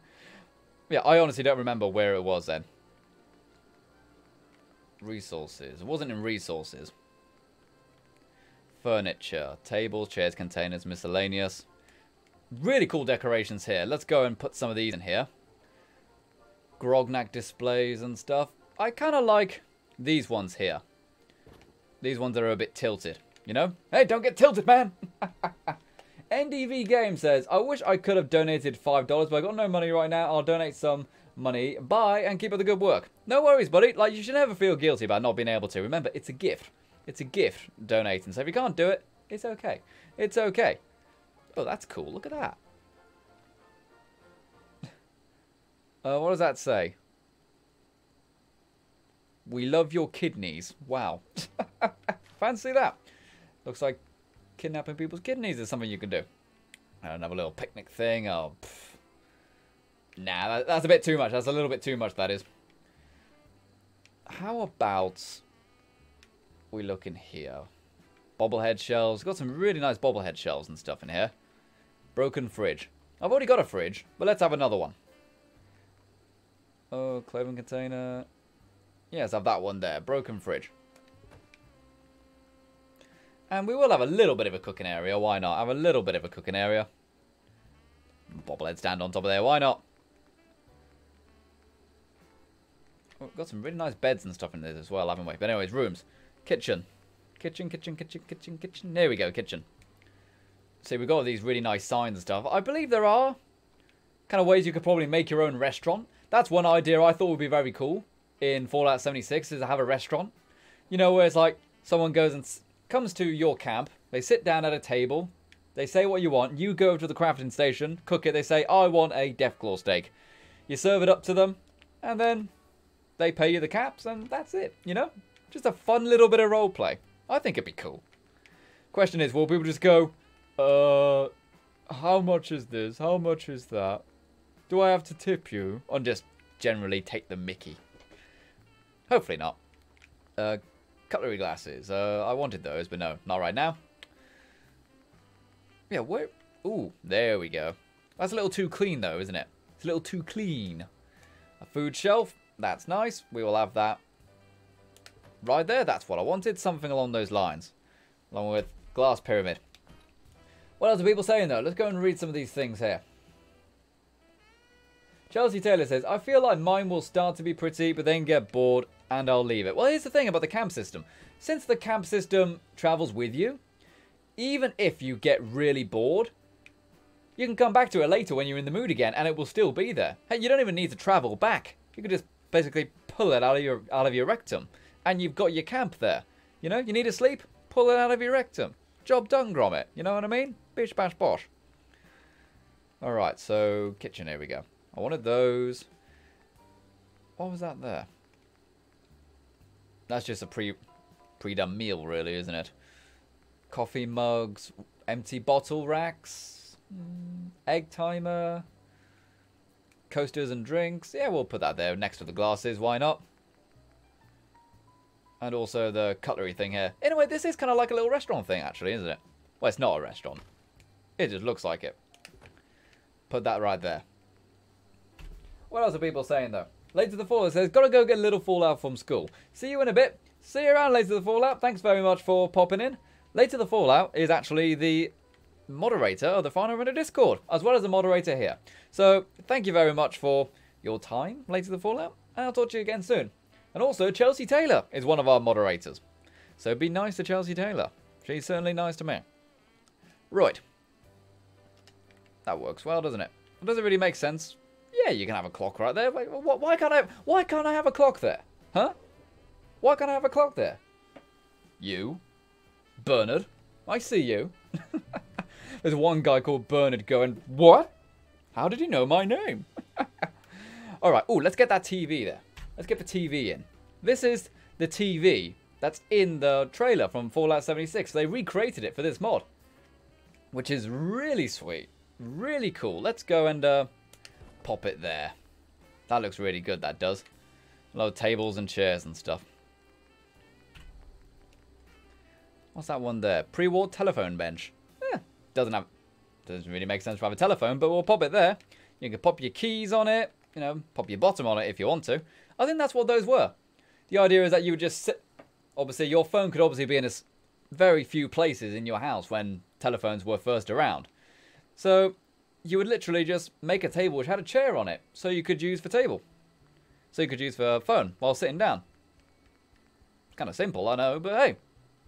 Yeah, I honestly don't remember where it was then. Resources. It wasn't in resources. Furniture. Tables, chairs, containers, miscellaneous. Really cool decorations here. Let's go and put some of these in here. Grognak displays and stuff. I kind of like these ones here. These ones are a bit tilted, you know? Hey, don't get tilted, man! NDV Game says, I wish I could have donated $5, but I got no money right now. I'll donate some money. Bye, and keep up the good work. No worries, buddy. Like, you should never feel guilty about not being able to. Remember, it's a gift. It's a gift, donating. So if you can't do it, it's okay. It's okay. Oh, that's cool. Look at that. What does that say? We love your kidneys. Wow. Fancy that. Looks like kidnapping people's kidneys is something you can do. And have a little picnic thing. Oh, pff. Nah, that's a bit too much. That's a little bit too much, that is. How about we look in here? Bobblehead shelves. Got some really nice bobblehead shelves and stuff in here. Broken fridge. I've already got a fridge, but let's have another one. Oh, clothing container. Yes, have that one there. Broken fridge. And we will have a little bit of a cooking area. Why not? Have a little bit of a cooking area. Bobblehead stand on top of there. Why not? Oh, we've got some really nice beds and stuff in there as well, haven't we? But anyways, rooms. Kitchen. Kitchen, kitchen, kitchen, kitchen, kitchen. There we go, kitchen. See, we've got these really nice signs and stuff. I believe there are kind of ways you could probably make your own restaurant. That's one idea I thought would be very cool in Fallout 76, is to have a restaurant. You know, where it's like someone goes and comes to your camp, they sit down at a table, they say what you want, you go to the crafting station, cook it, they say, I want a Deathclaw steak. You serve it up to them, and then they pay you the caps, and that's it, you know? Just a fun little bit of roleplay. I think it'd be cool. Question is, will people just go, how much is this? How much is that? Do I have to tip you? Or just generally take the mickey? Hopefully not. Cutlery glasses. I wanted those, but no, not right now. Yeah, where? Ooh, there we go. That's a little too clean, though, isn't it? It's a little too clean. A food shelf. That's nice. We will have that right there. That's what I wanted. Something along those lines. Along with glass pyramid. What else are people saying, though? Let's go and read some of these things here. Chelsea Taylor says, I feel like mine will start to be pretty, but then get bored, and I'll leave it. Well, here's the thing about the camp system. Since the camp system travels with you, even if you get really bored, you can come back to it later when you're in the mood again, and it will still be there. Hey, you don't even need to travel back. You can just basically pull it out of your rectum, and you've got your camp there. You know, you need to sleep, pull it out of your rectum. Job done, Gromit. You know what I mean? Bish, bash, bosh. Alright, so kitchen, here we go. I wanted those. What was that there? That's just a pre-done meal, really, isn't it? Coffee mugs, empty bottle racks, egg timer, coasters and drinks. Yeah, we'll put that there next to the glasses. Why not? And also the cutlery thing here. Anyway, this is kind of like a little restaurant thing, actually, isn't it? Well, it's not a restaurant. It just looks like it. Put that right there. What else are people saying, though? Later the Fallout says, gotta go get a little Fallout from school. See you in a bit. See you around, Later the Fallout. Thanks very much for popping in. Later the Fallout is actually the moderator of the Final Render Discord, as well as the moderator here. So, thank you very much for your time, Later the Fallout, and I'll talk to you again soon. And also, Chelsea Taylor is one of our moderators. So be nice to Chelsea Taylor. She's certainly nice to me. Right. That works well, doesn't it? Does it really make sense? Yeah, you can have a clock right there. Why can't I have a clock there? Huh? Why can't I have a clock there? You? Bernard? I see you. There's one guy called Bernard going, what? How did you know my name? Alright, ooh, let's get that TV there. Let's get the TV in. This is the TV that's in the trailer from Fallout 76. They recreated it for this mod, which is really sweet. Really cool. Let's go and pop it there. That looks really good, that does. A lot of tables and chairs and stuff. What's that one there? Pre-war telephone bench. Doesn't really make sense to have a telephone, but we'll pop it there. You can pop your keys on it, you know, pop your bottom on it if you want to. I think that's what those were. The idea is that you would just sit. Obviously, your phone could obviously be in very few places in your house when telephones were first around. So you would literally just make a table which had a chair on it, so you could use for table. So you could use for phone while sitting down. It's kind of simple, I know, but hey.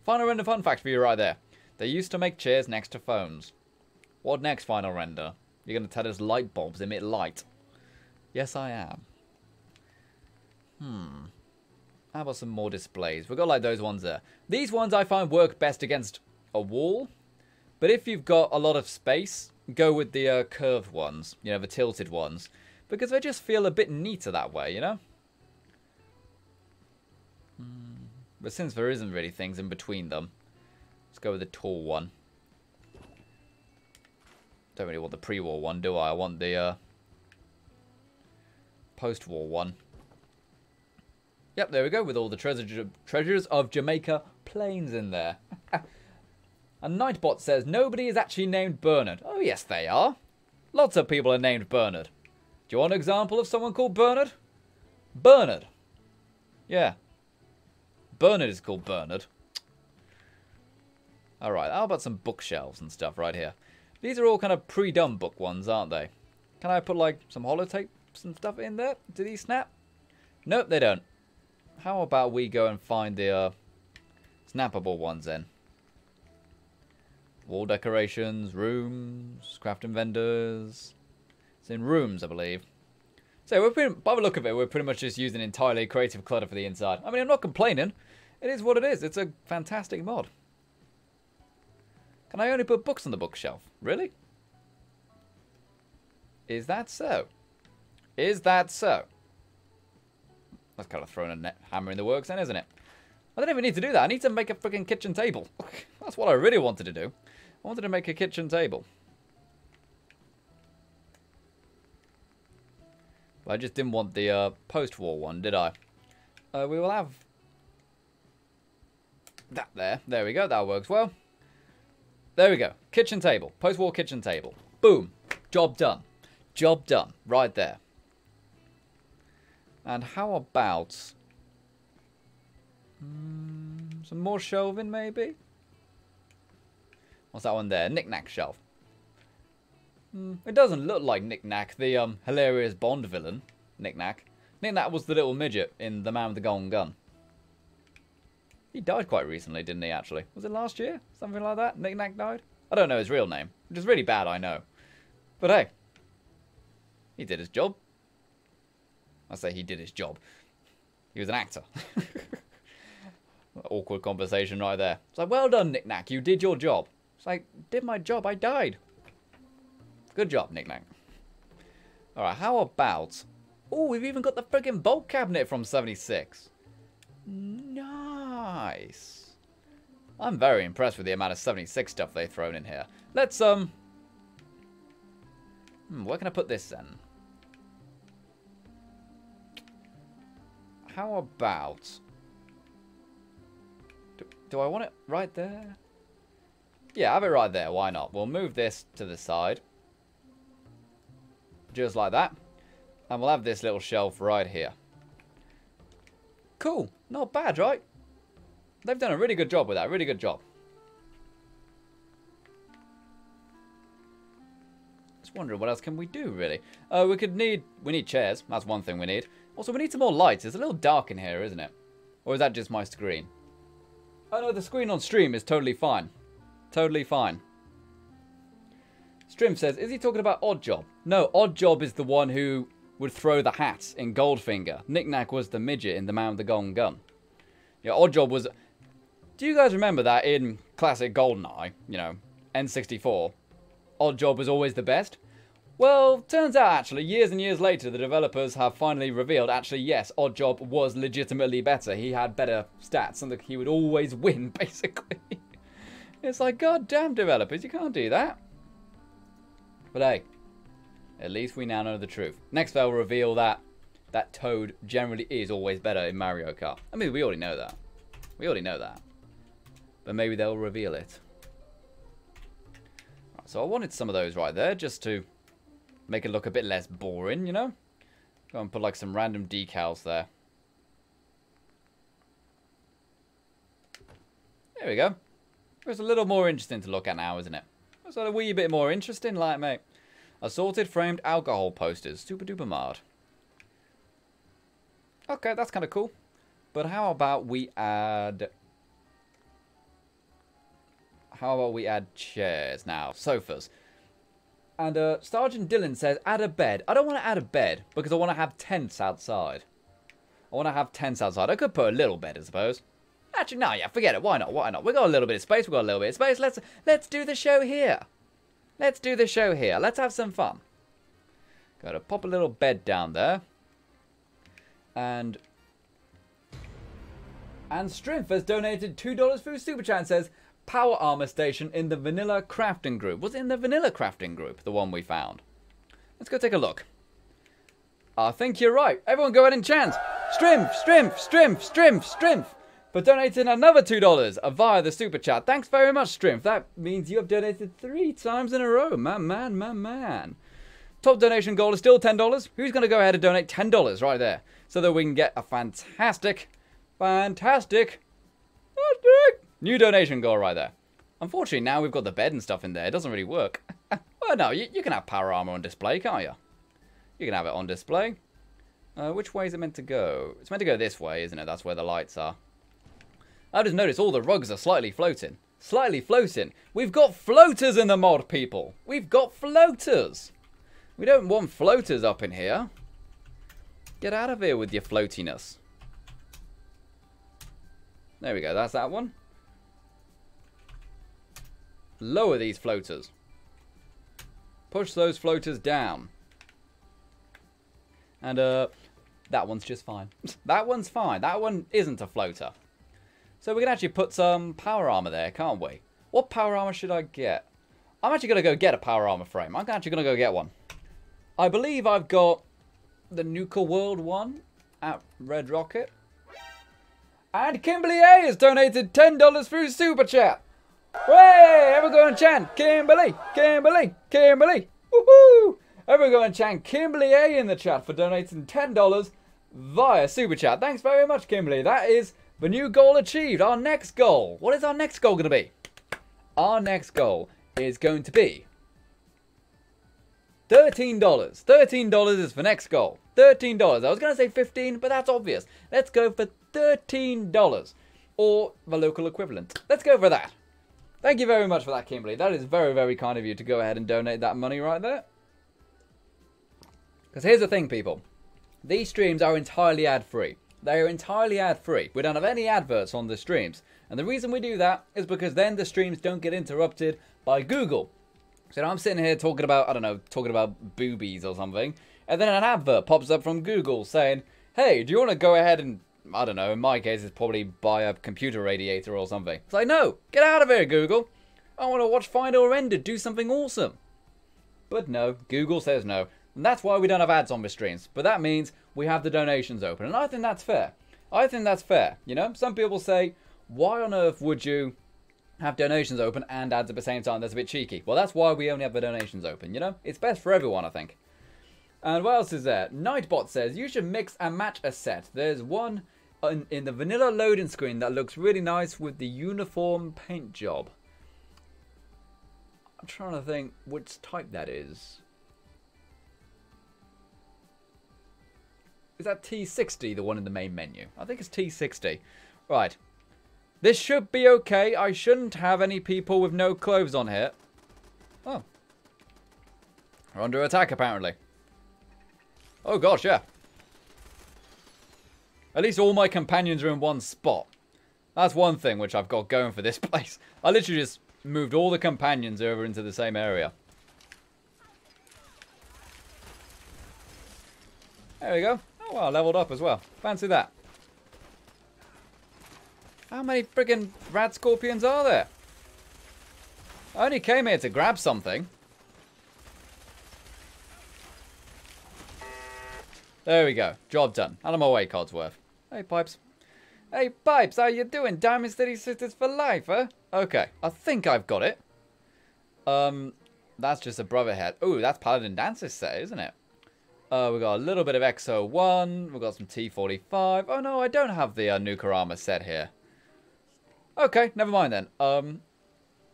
Final Render fun fact for you right there. They used to make chairs next to phones. What next, Final Render? You're going to tell us light bulbs emit light? Yes, I am. How about some more displays? We've got like those ones there. These ones I find work best against a wall. But if you've got a lot of space, go with the curved ones. You know, the tilted ones. Because they just feel a bit neater that way, you know? But since there isn't really things in between them, let's go with the tall one. Don't really want the pre-war one, do I? I want the post-war one. Yep, there we go, with all the treasures of Jamaica Plains in there. And Nightbot says, nobody is actually named Bernard. Oh, yes, they are. Lots of people are named Bernard. Do you want an example of someone called Bernard? Bernard. Yeah. Bernard is called Bernard. Alright, how about some bookshelves and stuff right here? These are all kind of pre-done book ones, aren't they? Can I put, like, some holotapes and stuff in there? Do these snap? Nope, they don't. How about we go and find the snappable ones then? Wall decorations, rooms, crafting vendors. It's in rooms, I believe. So, by the look of it, we're pretty much just using entirely creative clutter for the inside. I mean, I'm not complaining. It is what it is. It's a fantastic mod. Can I only put books on the bookshelf? Really? Is that so? Is that so? That's kind of throwing a hammer in the works then, isn't it? I don't even need to do that. I need to make a freaking kitchen table. That's what I really wanted to do. I wanted to make a kitchen table. But I just didn't want the post-war one, did I? We will have that there. There we go. That works well. There we go. Kitchen table. Post-war kitchen table. Boom. Job done. Job done. Right there. And how about some more shelving, maybe? What's that one there? Knick-knack shelf. It doesn't look like Knick-knack, the hilarious Bond villain. Knick-knack. Knick-knack was the little midget in The Man with the Golden Gun. He died quite recently, didn't he, actually? Was it last year? Something like that? Knick-knack died? I don't know his real name, which is really bad, I know. But hey, he did his job. I say he did his job. He was an actor. Awkward conversation right there. It's like, well done, Knick-knack, you did your job. It's like, did my job, I died. Good job, Knick-knack. Alright, how about Oh, we've even got the friggin' bulk cabinet from 76. Nice. I'm very impressed with the amount of 76 stuff they've thrown in here. Let's, where can I put this then? How about... Do I want it right there? Yeah, have it right there. Why not? We'll move this to the side. Just like that. And we'll have this little shelf right here. Cool. Not bad, right? They've done a really good job with that. Really good job. Just wondering what else can we do, really? We need chairs. That's one thing we need. Also, we need some more lights. It's a little dark in here, isn't it? Or is that just my screen? Oh no, the screen on stream is totally fine. Totally fine. Strim says, is he talking about Oddjob? No, Oddjob is the one who would throw the hats in Goldfinger. Knick-Knack was the midget in the Man with the Golden Gun. Yeah, Oddjob was... Do you guys remember that in classic GoldenEye, you know, N64? Oddjob was always the best? Well, turns out actually, years and years later, the developers have finally revealed, actually, yes, Oddjob was legitimately better. He had better stats and he would always win, basically. It's like, god damn developers, you can't do that. But hey, at least we now know the truth. Next they'll reveal that Toad generally is always better in Mario Kart. I mean, we already know that. We already know that. But maybe they'll reveal it. Right, so I wanted some of those right there, just to make it look a bit less boring, you know? Go and put like some random decals there. There we go. It's a little more interesting to look at now, isn't it? It's a wee bit more interesting, like, mate. Assorted framed alcohol posters. Super duper mad. Okay, that's kind of cool. But how about we add... How about we add chairs now? Sofas. And Sergeant Dylan says, add a bed. I don't want to add a bed because I want to have tents outside. I want to have tents outside. I could put a little bed, I suppose. Actually, no, yeah, forget it. Why not? Why not? We've got a little bit of space. We've got a little bit of space. Let's do the show here. Let's do the show here. Let's have some fun. Got to pop a little bed down there. And Strimf has donated $2 through Super Chat and says, Power Armor Station in the Vanilla Crafting Group. Was it in the Vanilla Crafting Group, the one we found? Let's go take a look. I think you're right. Everyone go ahead and chant. Strimf, Strimf, Strimf, Strimf, Strimf. For donating another $2 via the Super Chat. Thanks very much, Strimf. That means you have donated 3 times in a row. My man, my man. Top donation goal is still $10. Who's going to go ahead and donate $10 right there? So that we can get a fantastic new donation goal right there. Unfortunately, now we've got the bed and stuff in there. It doesn't really work. Well, no, you can have power armor on display, can't you? You can have it on display. Which way is it meant to go? It's meant to go this way, isn't it? That's where the lights are. I just noticed all the rugs are slightly floating. Slightly floating. We've got floaters in the mod, people. We've got floaters. We don't want floaters up in here. Get out of here with your floatiness. There we go. That's that one. Lower these floaters. Push those floaters down. And, that one's just fine. That one's fine. That one isn't a floater. So we can actually put some power armor there, can't we? What power armor should I get? I'm actually going to go get a power armor frame. I'm actually going to go get one. I believe I've got the Nuka World one at Red Rocket. And Kimberly A has donated $10 through Super Chat. Hey, everyone go and chant Kimberly, Kimberly, Kimberly. Woohoo! Everyone go and chant Kimberly A in the chat for donating $10 via Super Chat. Thanks very much, Kimberly. That is the new goal achieved. Our next goal. What is our next goal going to be? Our next goal is going to be $13. $13 is the next goal. $13. I was going to say 15, but that's obvious. Let's go for $13. Or the local equivalent. Let's go for that. Thank you very much for that, Kimberly. That is very, very kind of you to go ahead and donate that money right there. Because here's the thing, people. These streams are entirely ad-free. They are entirely ad-free. We don't have any adverts on the streams. And the reason we do that is because then the streams don't get interrupted by Google. So I'm sitting here talking about, I don't know, talking about boobies or something. And then an advert pops up from Google saying, hey, do you want to go ahead and, I don't know, in my case it's probably buy a computer radiator or something. It's like, no, get out of here, Google. I want to watch Find or Render do something awesome. But no, Google says no. And that's why we don't have ads on the streams. But that means we have the donations open. And I think that's fair. I think that's fair. You know, some people say, why on earth would you have donations open and ads at the same time? That's a bit cheeky. Well, that's why we only have the donations open, you know? It's best for everyone, I think. And what else is there? Nightbot says, you should mix and match a set. There's one in the vanilla loading screen that looks really nice with the uniform paint job. I'm trying to think which type that is. Is that T60, the one in the main menu? I think it's T60. Right. This should be okay. I shouldn't have any people with no clothes on here. Oh. We're under attack, apparently. Oh, gosh, yeah. At least all my companions are in one spot. That's one thing which I've got going for this place. I literally just moved all the companions over into the same area. There we go. Oh, well, I leveled up as well. Fancy that. How many friggin' rad scorpions are there? I only came here to grab something. There we go. Job done. Out of my way, Codsworth. Hey, Pipes. Hey, Pipes, how you doing? Diamond City Sisters for life, huh? Okay, I think I've got it. That's just a brother head. Ooh, that's Paladin Dance's set, isn't it? We've got a little bit of XO1. We've got some T45. Oh, no, I don't have the Nukarama set here. Okay, never mind then.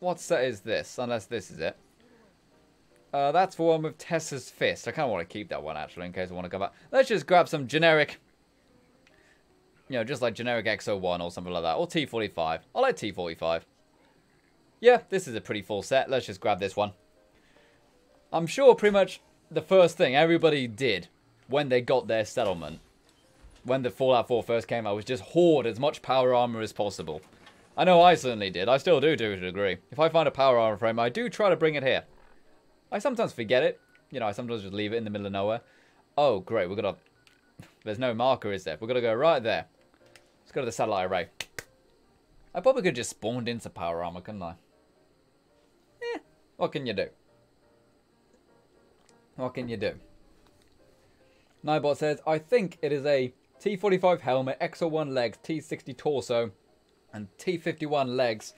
What set is this? Unless this is it. That's the one with Tessa's Fist. I kind of want to keep that one, actually, in case I want to go back. Let's just grab some generic, you know, just like generic XO1 or something like that. Or T45. I like T45. Yeah, this is a pretty full set. Let's just grab this one. I'm sure pretty much the first thing everybody did when they got their settlement, when the Fallout 4 first came out, was just hoard as much power armor as possible. I know I certainly did. I still do to a degree. If I find a power armor frame, I do try to bring it here. I sometimes forget it. You know, I sometimes just leave it in the middle of nowhere. Oh, great. We're going to... There's no marker, is there? We're going to go right there. Let's go to the satellite array. I probably could have just spawned into power armor, couldn't I? Eh, what can you do? What can you do? Nightbot says, I think it is a T45 helmet, XO1 legs, T60 torso, and T51 legs,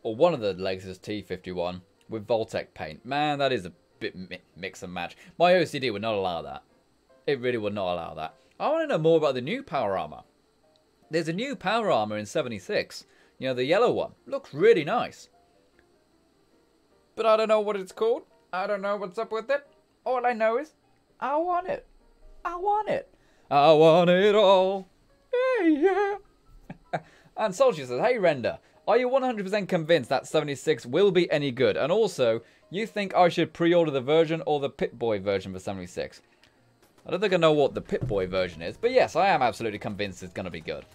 or one of the legs is T51, with Voltec paint. Man, that is a bit mix and match. My OCD would not allow that. It really would not allow that. I want to know more about the new power armor. There's a new power armor in 76. You know, the yellow one. Looks really nice. But I don't know what it's called. I don't know what's up with it. All I know is, I want it. I want it. I want it all. Yeah. And Soldier says, hey Render, are you 100% convinced that 76 will be any good? And also, you think I should pre-order the version or the Pip-Boy version for 76? I don't think I know what the Pip-Boy version is, but yes, I am absolutely convinced it's going to be good.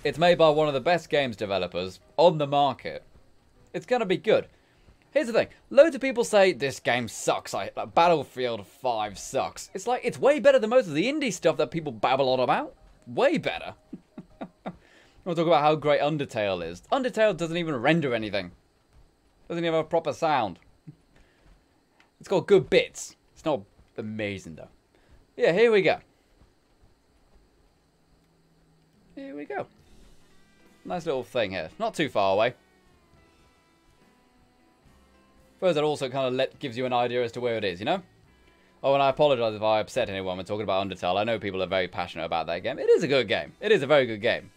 It's made by one of the best games developers on the market. It's going to be good. Here's the thing. Loads of people say, this game sucks. Like, Battlefield 5 sucks. It's like, it's way better than most of the indie stuff that people babble on about. Way better. We'll talk about how great Undertale is. Undertale doesn't even render anything. Doesn't even have a proper sound. It's got good bits. It's not amazing, though. Yeah, here we go. Here we go. Nice little thing here. Not too far away. Suppose that also kind of gives you an idea as to where it is, you know? Oh, and I apologise if I upset anyone when talking about Undertale. I know people are very passionate about that game. It is a good game. It is a very good game.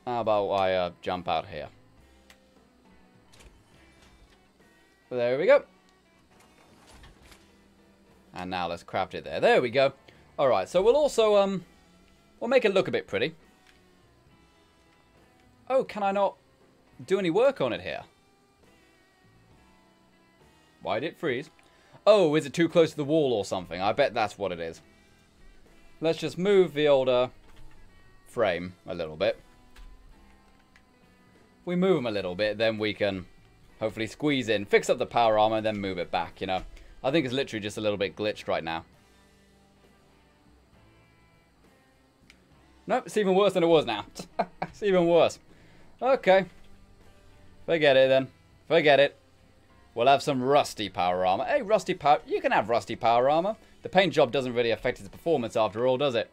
How about I jump out here? There we go. And now let's craft it there. There we go. Alright, so we'll also, we'll make it look a bit pretty. Oh, can I not do any work on it here? Why did it freeze? Oh, is it too close to the wall or something? I bet that's what it is. Let's just move the older frame a little bit. If we move them a little bit, then we can hopefully squeeze in, fix up the power armor, and then move it back, you know. I think it's literally just a little bit glitched right now. Nope, it's even worse than it was now. It's even worse. Okay. Forget it then. Forget it. We'll have some rusty power armor. Hey, rusty power... You can have rusty power armor. The paint job doesn't really affect its performance after all, does it?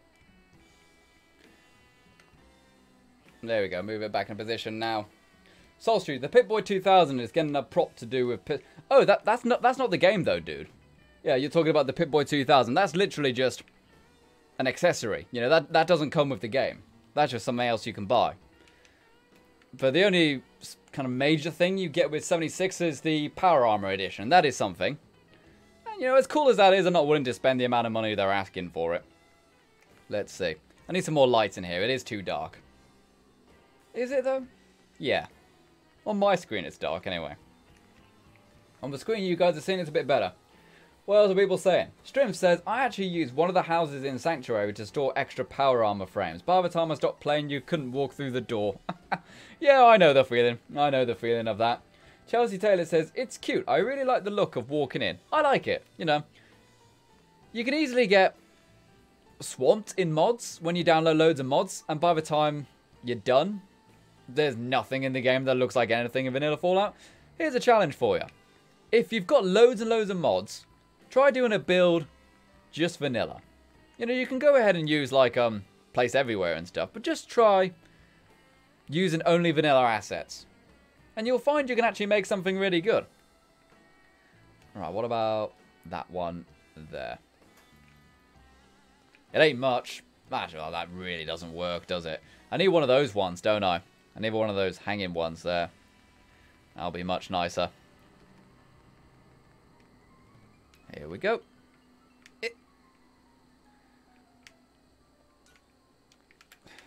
There we go. Move it back in position now. Solstreet, the Pip-Boy 2000 is getting a prop to do with... Oh, that's not the game though, dude. Yeah, you're talking about the Pip-Boy 2000. That's literally just an accessory. You know, that doesn't come with the game. That's just something else you can buy. But the only kind of major thing you get with 76 is the Power Armor Edition. That is something. And, you know, as cool as that is, I'm not willing to spend the amount of money they're asking for it. Let's see. I need some more lights in here. It is too dark. Is it, though? Yeah. On my screen, it's dark, anyway. On the screen, you guys are seeing it's a bit better. What else are people saying? Strim says, I actually used one of the houses in Sanctuary to store extra power armor frames. By the time I stopped playing, you couldn't walk through the door. Yeah, I know the feeling. I know the feeling of that. Chelsea Taylor says, it's cute. I really like the look of walking in. I like it. You know, you can easily get swamped in mods when you download loads of mods. And by the time you're done, there's nothing in the game that looks like anything in vanilla Fallout. Here's a challenge for you. If you've got loads and loads of mods, try doing a build just vanilla. You know, you can go ahead and use like place everywhere and stuff, but just try using only vanilla assets. And you'll find you can actually make something really good. Alright, what about that one there? It ain't much. Actually, that really doesn't work, does it? I need one of those ones, don't I? I need one of those hanging ones there. That'll be much nicer. Here we go.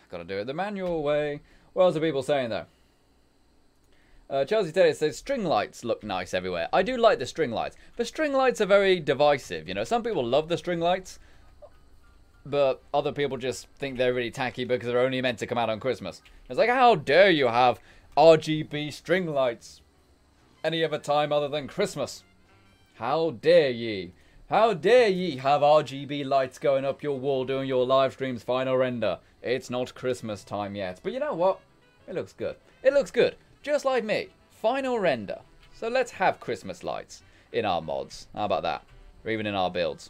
Gotta do it the manual way. What else are people saying though? Chelsea Taylor says string lights look nice everywhere. I do like the string lights. The string lights are very divisive. You know, some people love the string lights, but other people just think they're really tacky because they're only meant to come out on Christmas. It's like, how dare you have RGB string lights any other time other than Christmas? How dare ye? How dare ye have RGB lights going up your wall doing your live stream's final render? It's not Christmas time yet. But you know what? It looks good. It looks good. Just like me. Final render. So let's have Christmas lights in our mods. How about that? Or even in our builds.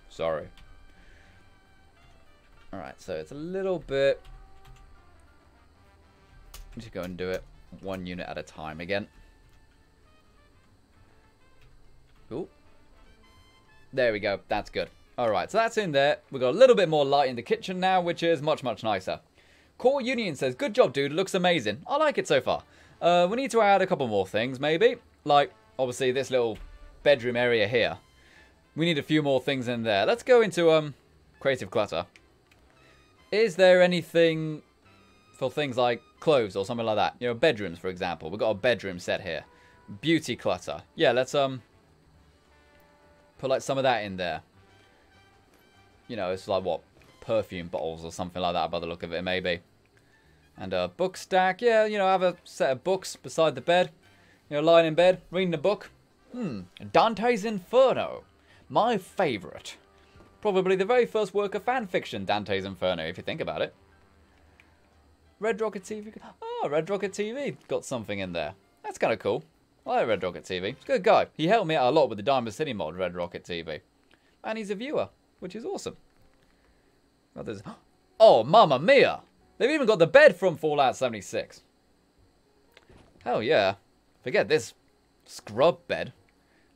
Sorry. Alright, so it's a little bit... Just go and do it one unit at a time again. Ooh. There we go. That's good. Alright, so that's in there. We've got a little bit more light in the kitchen now, which is much, much nicer. Core Union says, good job, dude. Looks amazing. I like it so far. We need to add a couple more things, maybe. Like, obviously, this little bedroom area here. We need a few more things in there. Let's go into Creative Clutter. Is there anything for things like clothes or something like that? You know, bedrooms, for example. We've got a bedroom set here. Beauty Clutter. Yeah, let's put like some of that in there. You know, it's like what? Perfume bottles or something like that by the look of it, maybe. And a book stack. Yeah, you know, have a set of books beside the bed. You know, lying in bed, reading a book. Dante's Inferno. My favourite. Probably the very first work of fan fiction, Dante's Inferno, if you think about it. Red Rocket TV. Oh, Red Rocket TV got something in there. That's kind of cool. I like Red Rocket TV. He's a good guy. He helped me out a lot with the Diamond City mod, Red Rocket TV. And he's a viewer, which is awesome. Oh, mamma mia! They've even got the bed from Fallout 76. Hell yeah. Forget this scrub bed.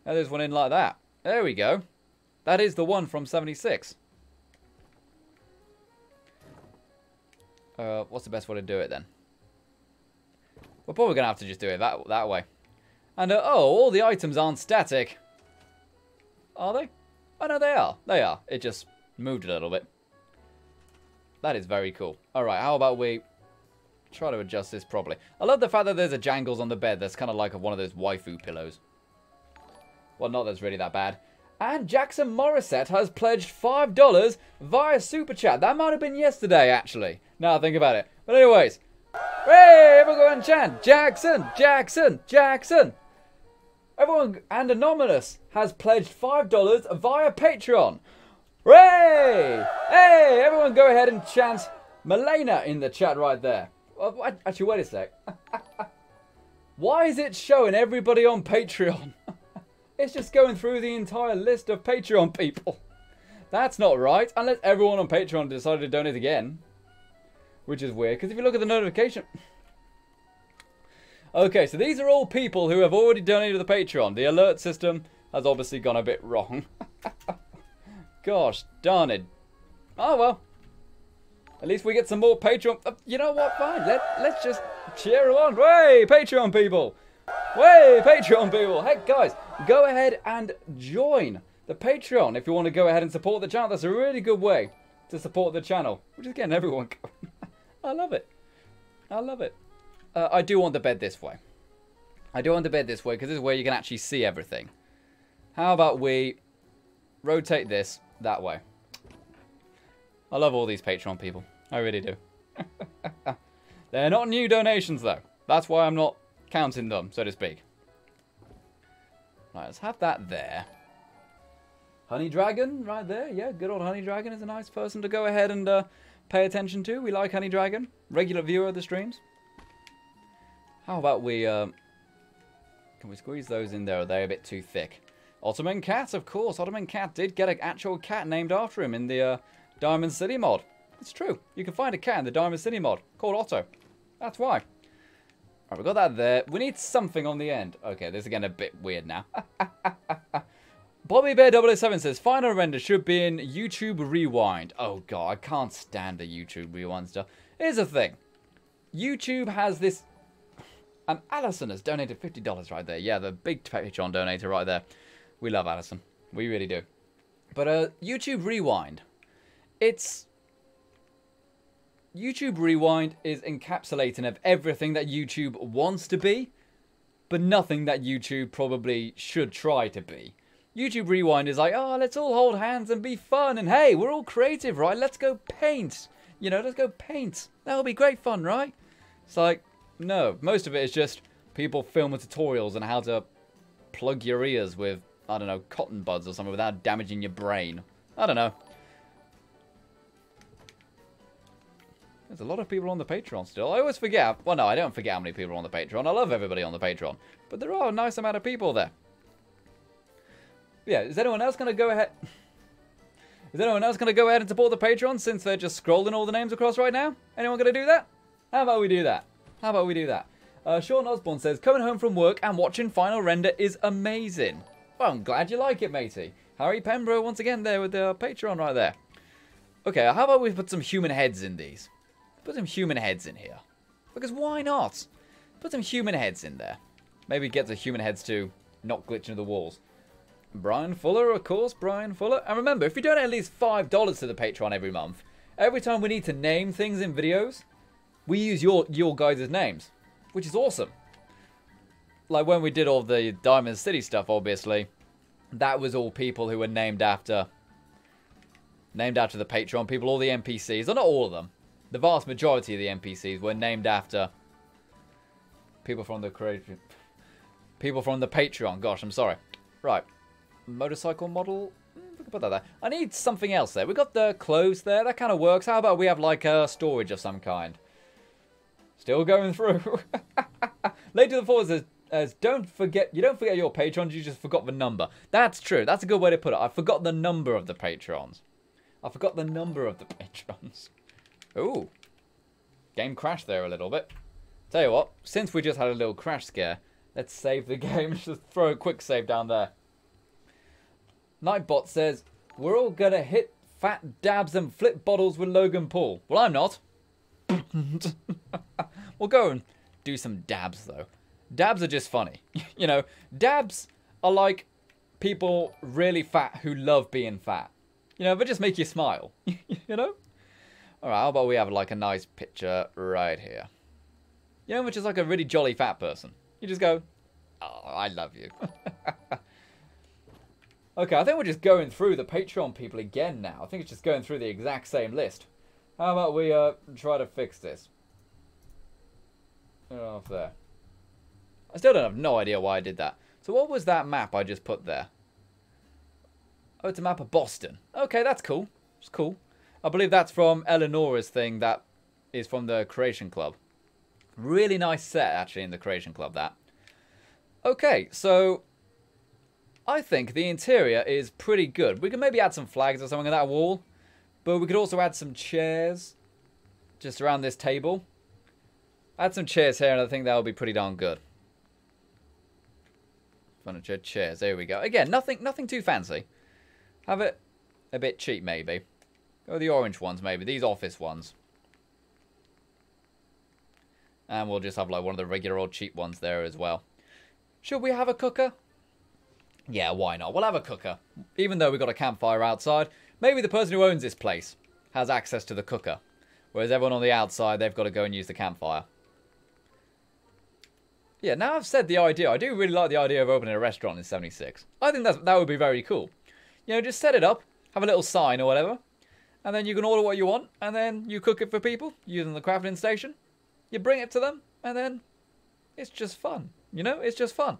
Now there's one in like that. There we go. That is the one from 76. What's the best way to do it then? We're probably going to have to just do it that way. And, oh, all the items aren't static. Are they? Oh, no, they are. They are. It just moved a little bit. That is very cool. Alright, how about we try to adjust this properly. I love the fact that there's a jangles on the bed that's kind of like one of those waifu pillows. Well, not that's really that bad. And Jackson Morisset has pledged $5 via Super Chat. That might have been yesterday, actually. Now I think about it. But anyways. Hey, everyone chant. Jackson, Jackson, Jackson. Everyone and Anonymous has pledged $5 via Patreon. Hooray! Hey, everyone go ahead and chant Milena in the chat right there. Actually, wait a sec. Why is it showing everybody on Patreon? It's just going through the entire list of Patreon people. That's not right, unless everyone on Patreon decided to donate again. Which is weird, because if you look at the notification... Okay, so these are all people who have already donated to the Patreon. The alert system has obviously gone a bit wrong. Gosh, darn it. Oh, well. At least we get some more Patreon... you know what, fine. Let's just cheer them on. Way, Patreon people. Way, Patreon people. Heck, guys, go ahead and join the Patreon if you want to go ahead and support the channel. That's a really good way to support the channel. We're just getting everyone going. I love it. I love it. I do want the bed this way. I do want the bed this way because this is where you can actually see everything. How about we rotate this that way? I love all these Patreon people. I really do. They're not new donations, though. That's why I'm not counting them, so to speak. Right, let's have that there. Hunneydragon right there. Yeah, good old Hunneydragon is a nice person to go ahead and pay attention to. We like Hunneydragon. Regular viewer of the streams. How about we... can we squeeze those in there? Are they a bit too thick? Ottoman Cat, of course. Ottoman Cat did get an actual cat named after him in the Diamond City mod. It's true. You can find a cat in the Diamond City mod called Otto. That's why. Alright, we've got that there. We need something on the end. Okay, this is getting a bit weird now. Bobby Bear 007 says, final render should be in YouTube Rewind. Oh, God, I can't stand the YouTube Rewind stuff. Here's the thing. YouTube has this... And Allison has donated $50 right there. Yeah, the big Patreon donator right there. We love Allison. We really do. But YouTube Rewind. YouTube Rewind is encapsulating of everything that YouTube wants to be, but nothing that YouTube probably should try to be. YouTube Rewind is like, oh, let's all hold hands and be fun, and hey, we're all creative, right? Let's go paint. You know, let's go paint. That'll be great fun, right? It's like, no, most of it is just people filming tutorials on how to plug your ears with, I don't know, cotton buds or something without damaging your brain. I don't know. There's a lot of people on the Patreon still. I always forget. Well, no, I don't forget how many people are on the Patreon. I love everybody on the Patreon. But there are a nice amount of people there. Yeah, is anyone else going to go ahead... Is anyone else going to go ahead and support the Patreon since they're just scrolling all the names across right now? Anyone going to do that? How about we do that? How about we do that? Sean Osborne says, coming home from work and watching Final Render is amazing. Well, I'm glad you like it, matey. Harry Pembro once again there with the Patreon right there. Okay, how about we put some human heads in these? Put some human heads in here. Because why not? Put some human heads in there. Maybe get the human heads to not glitch into the walls. Brian Fuller, of course, Brian Fuller. And remember, if you donate at least $5 to the Patreon every month, every time we need to name things in videos, we use your guys' names, which is awesome. Like when we did all the Diamond City stuff, obviously, that was all people who were named after the Patreon people, all the NPCs, or not all of them. The vast majority of the NPCs were named after people from the Patreon. Gosh, I'm sorry. Right. Motorcycle model. We can put that there. I need something else there. We got the clothes there. That kind of works. How about we have like a storage of some kind? Still going through. Later the forward says, don't forget your patrons, you just forgot the number. That's true. That's a good way to put it. I forgot the number of the patrons. Ooh. Game crashed there a little bit. Tell you what, since we just had a little crash scare, let's save the game. Just throw a quick save down there. Nightbot says, we're all gonna hit fat dabs and flip bottles with Logan Paul. Well, I'm not. We'll go and do some dabs, though. Dabs are just funny. You know, dabs are like people really fat who love being fat. You know, they just make you smile. You know? Alright, how about we have like a nice picture right here. You know, which is like a really jolly fat person. You just go, oh, I love you. Okay, I think we're just going through the Patreon people again now. I think it's just going through the exact same list. How about we try to fix this? Off there. I still don't have no idea why I did that. So what was that map I just put there? Oh, it's a map of Boston. Okay, that's cool. It's cool. I believe that's from Eleanor's thing that is from the Creation Club. Really nice set, actually, in the Creation Club, that. Okay, so I think the interior is pretty good. We can maybe add some flags or something on that wall. But we could also add some chairs just around this table. Add some chairs here, and I think that would be pretty darn good. Furniture, chairs, there we go. Again, nothing too fancy. Have it a bit cheap, maybe. Go with the orange ones, maybe. These office ones. And we'll just have like one of the regular old cheap ones there as well. Should we have a cooker? Yeah, why not? We'll have a cooker. Even though we've got a campfire outside, maybe the person who owns this place has access to the cooker. Whereas everyone on the outside, they've got to go and use the campfire. Yeah, now I've said the idea, I do really like the idea of opening a restaurant in 76. I think that would be very cool. You know, just set it up, have a little sign or whatever, and then you can order what you want, and then you cook it for people using the crafting station. You bring it to them, and then it's just fun. You know, it's just fun.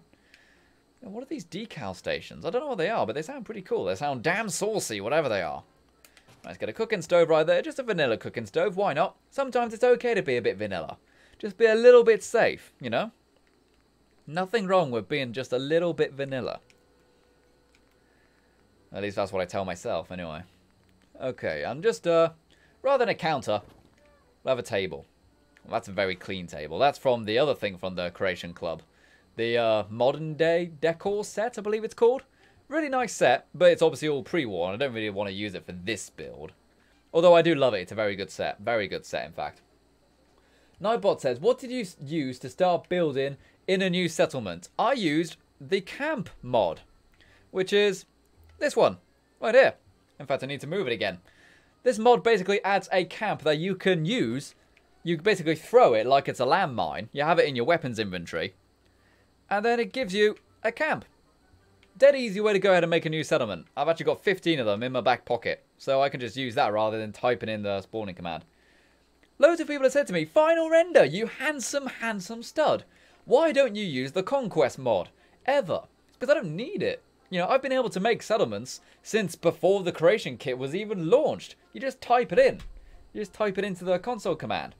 And what are these decal stations? I don't know what they are, but they sound pretty cool. They sound damn saucy, whatever they are. Let's get a cooking stove right there. Just a vanilla cooking stove. Why not? Sometimes it's okay to be a bit vanilla. Just be a little bit safe, you know? Nothing wrong with being just a little bit vanilla. At least that's what I tell myself, anyway. Okay, I'm just, rather than a counter, we'll have a table. Well, that's a very clean table. That's from the other thing from the Creation Club. The modern day decor set, I believe it's called. Really nice set, but it's obviously all pre-war, and I don't really want to use it for this build. Although I do love it. It's a very good set. Very good set, in fact. Nightbot says, what did you use to start building in a new settlement? I used the C.A.M.P mod, which is this one, right here. In fact, I need to move it again. This mod basically adds a camp that you can use. You basically throw it like it's a landmine. You have it in your weapons inventory. And then it gives you a camp. Dead easy way to go ahead and make a new settlement. I've actually got 15 of them in my back pocket. So I can just use that rather than typing in the spawning command. Loads of people have said to me, Final Render, you handsome, handsome stud. Why don't you use the Conquest mod? Ever. It's because I don't need it. You know, I've been able to make settlements since before the creation kit was even launched. You just type it in. You just type it into the console command.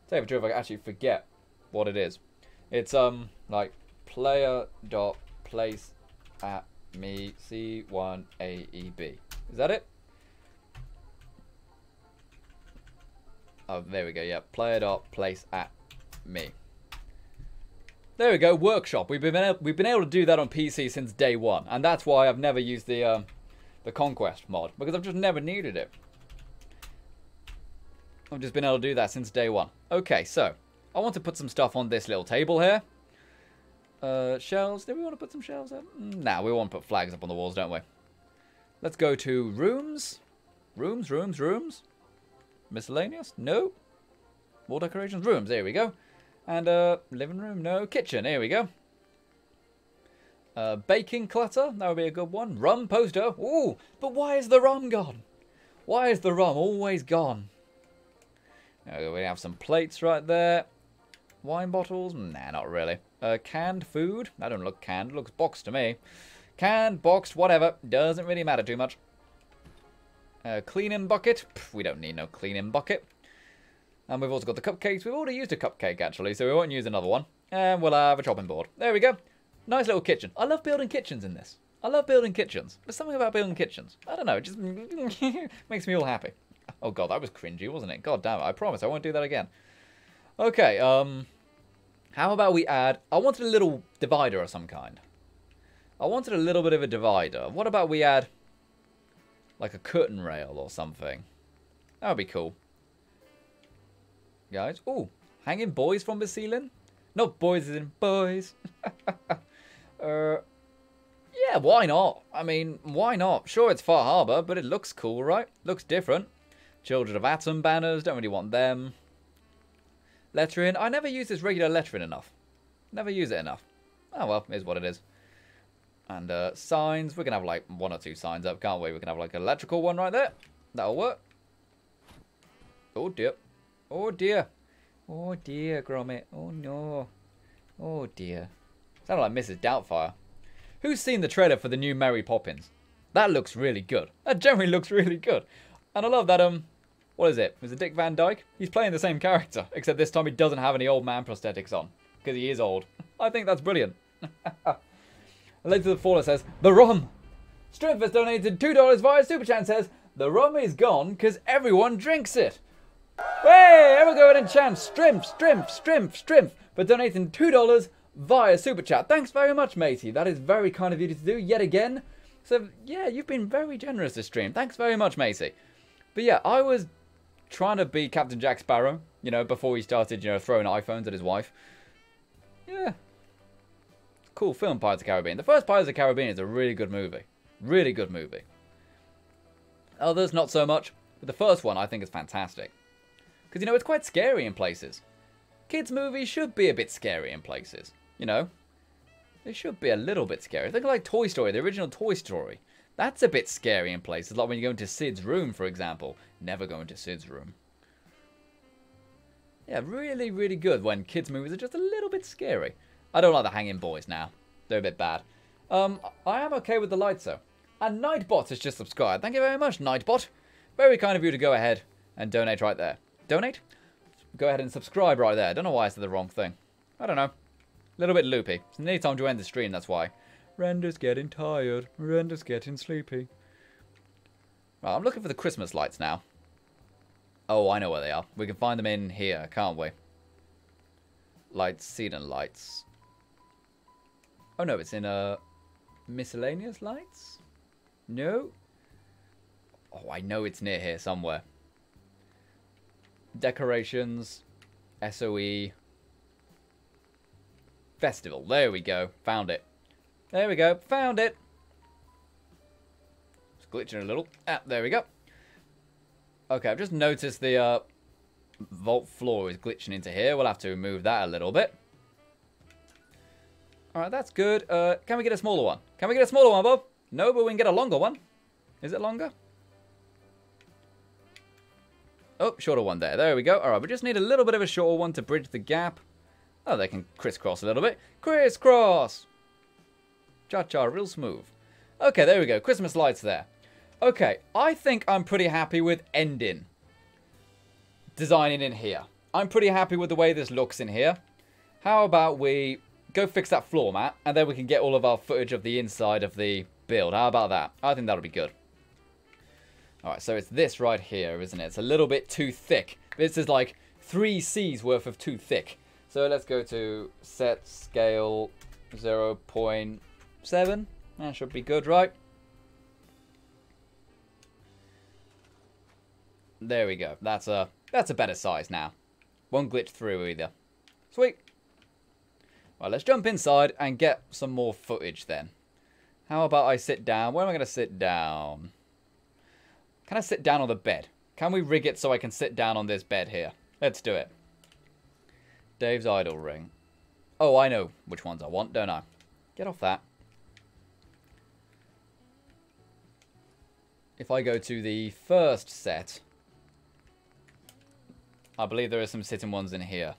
Tell you the truth, I actually forget what it is. It's, like, player.place at me C1AEB. Is that it? Oh, there we go. Yeah, player.place at me. There we go. Workshop. We've been able to do that on PC since day one, and that's why I've never used the Conquest mod, because I've just never needed it. I've just been able to do that since day one. Okay, so I want to put some stuff on this little table here. Shelves. Do we want to put some shelves up? Nah, we want to put flags up on the walls, don't we? Let's go to rooms. Rooms. Miscellaneous? No. More decorations. Rooms. There we go. And living room. No. Kitchen. Here we go. Baking clutter. That would be a good one. Rum poster. Ooh, but why is the rum gone? Why is the rum always gone? We have some plates right there. Wine bottles? Nah, not really. Canned food? That don't look canned. It looks boxed to me. Canned, boxed, whatever. Doesn't really matter too much. Cleaning bucket. Pff, we don't need no cleaning bucket. And we've also got the cupcakes. We've already used a cupcake, actually, so we won't use another one. And we'll have a chopping board. There we go. Nice little kitchen. I love building kitchens in this. I love building kitchens. There's something about building kitchens. I don't know. It just makes me all happy. Oh, God, that was cringy, wasn't it? God damn it. I promise I won't do that again. Okay, how about we add... I wanted a little divider of some kind. I wanted a little bit of a divider. What about we add... like a curtain rail or something? That would be cool. Guys. Ooh, hanging boys from the ceiling? Not boys as in boys. Yeah, why not? I mean, why not? Sure, it's Far Harbor, but it looks cool, right? Looks different. Children of Atom banners, don't really want them. Lettering. I never use this regular lettering enough. Never use it enough. Oh well, it is what it is. And signs. We can have like 1 or 2 signs up, can't we? We can have like an electrical one right there. That'll work. Oh dear. Oh dear. Oh dear, Gromit. Oh no. Oh dear. Sounded like Mrs. Doubtfire. Who's seen the trailer for the new Mary Poppins? That looks really good. That generally looks really good. And I love that, what is it? Is it Dick Van Dyke? He's playing the same character, except this time he doesn't have any old man prosthetics on. Because he is old. I think that's brilliant. Later the Faller says, the rum! Strimpf has donated $2 via Super Chat and says, the rum is gone because everyone drinks it. Hey, everyone go ahead and chant Strimpf for donating $2 via Super Chat. Thanks very much, matey. That is very kind of you to do yet again. So, yeah, you've been very generous this stream. Thanks very much, matey. But yeah, I was trying to be Captain Jack Sparrow, you know, before he started, you know, throwing iPhones at his wife. Yeah. Cool film, Pirates of the Caribbean. The first Pirates of the Caribbean is a really good movie. Really good movie. Others, not so much. But the first one, I think, is fantastic. Because, you know, it's quite scary in places. Kids' movies should be a bit scary in places. You know? They should be a little bit scary. Think like Toy Story, the original Toy Story. That's a bit scary in places. Like when you go into Sid's room, for example. Never go into Sid's room. Yeah, really, really good when kids' movies are just a little bit scary. I don't like the Hanging Boys now. They're a bit bad. I am okay with the lights, though. And Nightbot has just subscribed. Thank you very much, Nightbot. Very kind of you to go ahead and donate right there. Donate? Go ahead and subscribe right there. I don't know why I said the wrong thing. I don't know. A little bit loopy. It's nearly time to end the stream, that's why. Render's getting tired. Render's getting sleepy. Right, I'm looking for the Christmas lights now. Oh, I know where they are. We can find them in here, can't we? Lights, Sedan lights. Oh no, it's in miscellaneous lights? No? Oh, I know it's near here somewhere. Decorations. SOE. Festival. There we go. Found it. There we go. Found it. It's glitching a little. Ah, there we go. Okay, I've just noticed the vault floor is glitching into here. We'll have to move that a little bit. Alright, that's good. Can we get a smaller one? Can we get a smaller one, Bob? No, but we can get a longer one. Is it longer? Oh, shorter one there. There we go. Alright, we just need a little bit of a shorter one to bridge the gap. Oh, they can crisscross a little bit. Crisscross! Cha-cha, real smooth. Okay, there we go. Christmas lights there. Okay, I think I'm pretty happy with ending designing in here. I'm pretty happy with the way this looks in here. How about we go fix that floor mat, and then we can get all of our footage of the inside of the build. How about that? I think that'll be good. Alright, so it's this right here, isn't it? It's a little bit too thick. This is like 3 C's worth of too thick. So let's go to set scale 0.7. That should be good, right? There we go. That's a better size now. Won't glitch through either. Sweet. Right, let's jump inside and get some more footage then. How about I sit down? Where am I going to sit down? Can I sit down on the bed? Can we rig it so I can sit down on this bed here? Let's do it. Dave's idle ring. Oh, I know which ones I want, don't I? Get off that. If I go to the first set, I believe there are some sitting ones in here.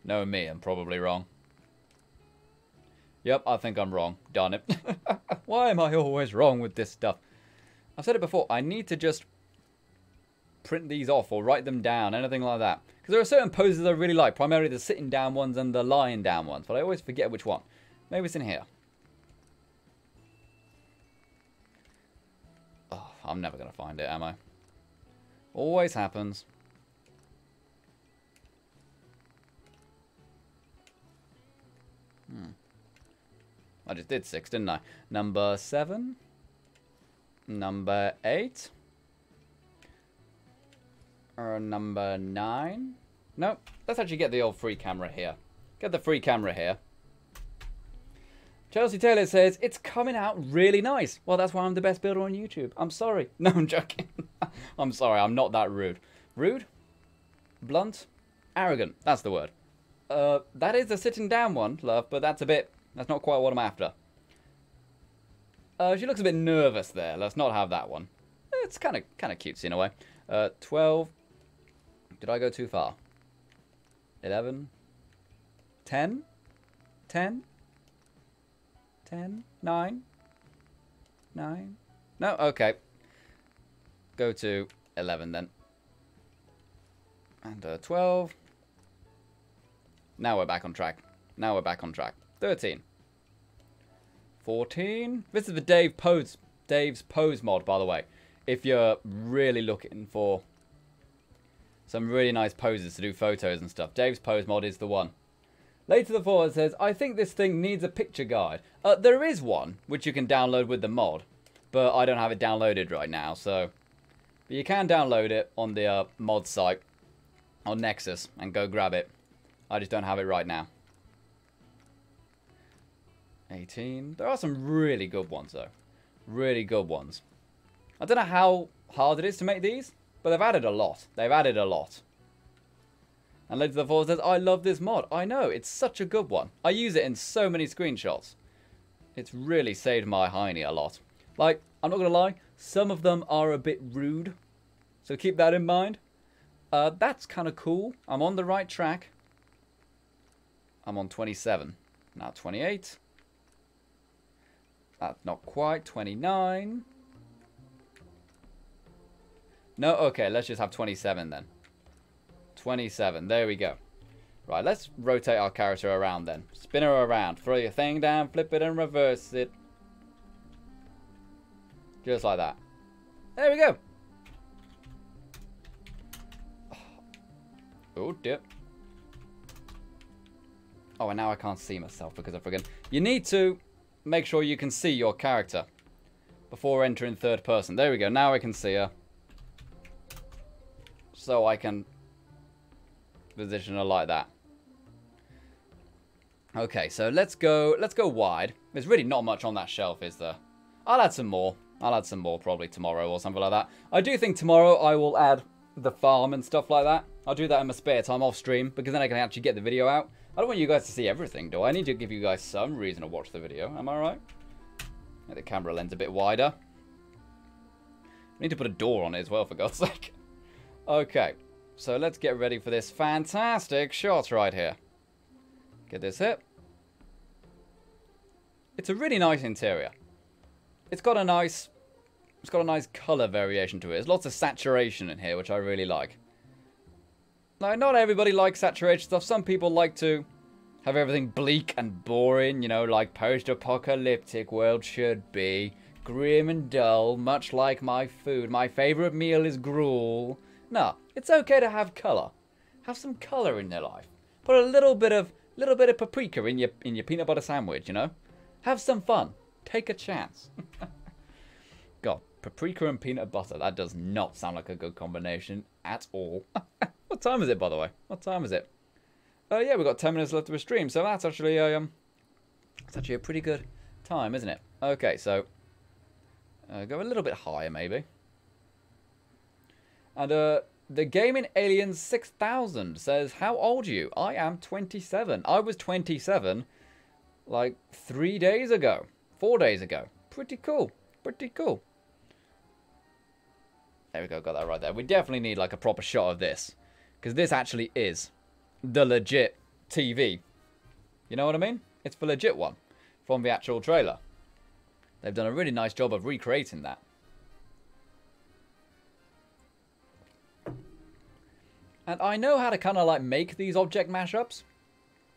No, me, I'm probably wrong. Yep, I think I'm wrong. Darn it. Why am I always wrong with this stuff? I've said it before, I need to just print these off or write them down, anything like that. Because there are certain poses I really like, primarily the sitting down ones and the lying down ones, but I always forget which one. Maybe it's in here. Oh, I'm never going to find it, am I? Always happens. I just did 6, didn't I? Number 7. Number 8. Or number 9. Nope. Let's actually get the old free camera here. Get the free camera here. Chelsea Taylor says, it's coming out really nice. Well, that's why I'm the best builder on YouTube. I'm sorry. No, I'm joking. I'm sorry. I'm not that rude. Rude? Blunt? Arrogant. That's the word. That is the sitting down one, love, but that's not quite what I'm after. She looks a bit nervous there. Let's not have that one. It's kind of cutesy in a way. 12. Did I go too far? 11. 10. 10. 10, 9, 9. No, okay. Go to 11 then. And 12. Now we're back on track. Now we're back on track. 13. 14. This is the Dave's Pose mod, by the way. If you're really looking for some really nice poses to do photos and stuff, Dave's Pose mod is the one. Later the forward says, I think this thing needs a picture guide. There is one, which you can download with the mod. But I don't have it downloaded right now, so... But you can download it on the mod site on Nexus and go grab it. I just don't have it right now. 18. There are some really good ones, though. Really good ones. I don't know how hard it is to make these, but they've added a lot. They've added a lot. And later the forward says, I love this mod. I know, it's such a good one. I use it in so many screenshots. It's really saved my hiney a lot. Like, I'm not going to lie, some of them are a bit rude. So keep that in mind. That's kind of cool. I'm on the right track. I'm on 27. Now 28. That's not quite. 29. No, okay, let's just have 27 then. 27, there we go. Right, let's rotate our character around then. Spin her around. Throw your thing down, flip it and reverse it. Just like that. There we go. Oh, dip. Oh, and now I can't see myself because I forget. You need to make sure you can see your character before entering third person. There we go. Now I can see her. So I can position her like that. Okay, so let's go wide. There's really not much on that shelf, is there? I'll add some more. I'll add some more probably tomorrow or something like that. I do think tomorrow I will add the farm and stuff like that. I'll do that in my spare time off stream because then I can actually get the video out. I don't want you guys to see everything, do I? I need to give you guys some reason to watch the video. Am I right? Make the camera lens a bit wider. I need to put a door on it as well, for God's sake. Okay, so let's get ready for this fantastic shot right here. Get this hit. It's a really nice interior. It's got a nice color variation to it. There's lots of saturation in here, which I really like. Now, not everybody likes saturation stuff. Some people like to have everything bleak and boring, you know, like post-apocalyptic world should be. Grim and dull, much like my food. My favorite meal is gruel. No, it's okay to have color. Have some color in your life. Put a little bit of paprika in your peanut butter sandwich, you know? Have some fun. Take a chance. God, paprika and peanut butter. That does not sound like a good combination at all. What time is it, by the way? What time is it? Yeah, we've got 10 minutes left of a stream, so that's actually a pretty good time, isn't it? Okay, so go a little bit higher, maybe. And the Gaming Aliens 6000 says, how old are you? I am 27. I was 27 like 3 days ago. 4 days ago. Pretty cool. Pretty cool. There we go. Got that right there. We definitely need like a proper shot of this. Because this actually is the legit TV. You know what I mean? It's the legit one. From the actual trailer. They've done a really nice job of recreating that. And I know how to kind of like make these object mashups.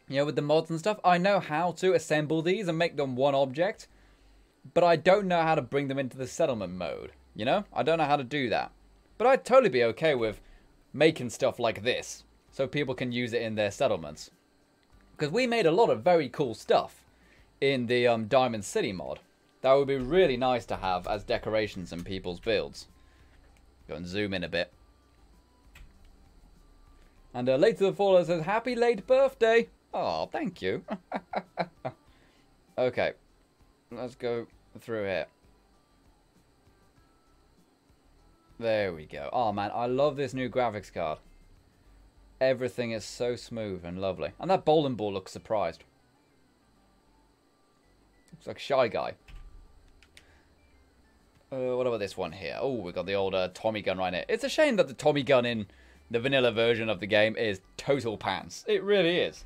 You know, with the mods and stuff. I know how to assemble these and make them one object. But I don't know how to bring them into the settlement mode. You know? I don't know how to do that. But I'd totally be okay with making stuff like this. So people can use it in their settlements. Because we made a lot of very cool stuff in the Diamond City mod. That would be really nice to have as decorations in people's builds. Go and zoom in a bit. And later the follower says, happy late birthday. Oh, thank you. Okay. Let's go through here. There we go. Oh, man. I love this new graphics card. Everything is so smooth and lovely. And that bowling ball looks surprised. Looks like a Shy Guy. What about this one here? Oh, we got the old Tommy gun right here. It's a shame that the Tommy gun in the vanilla version of the game is total pants. It really is.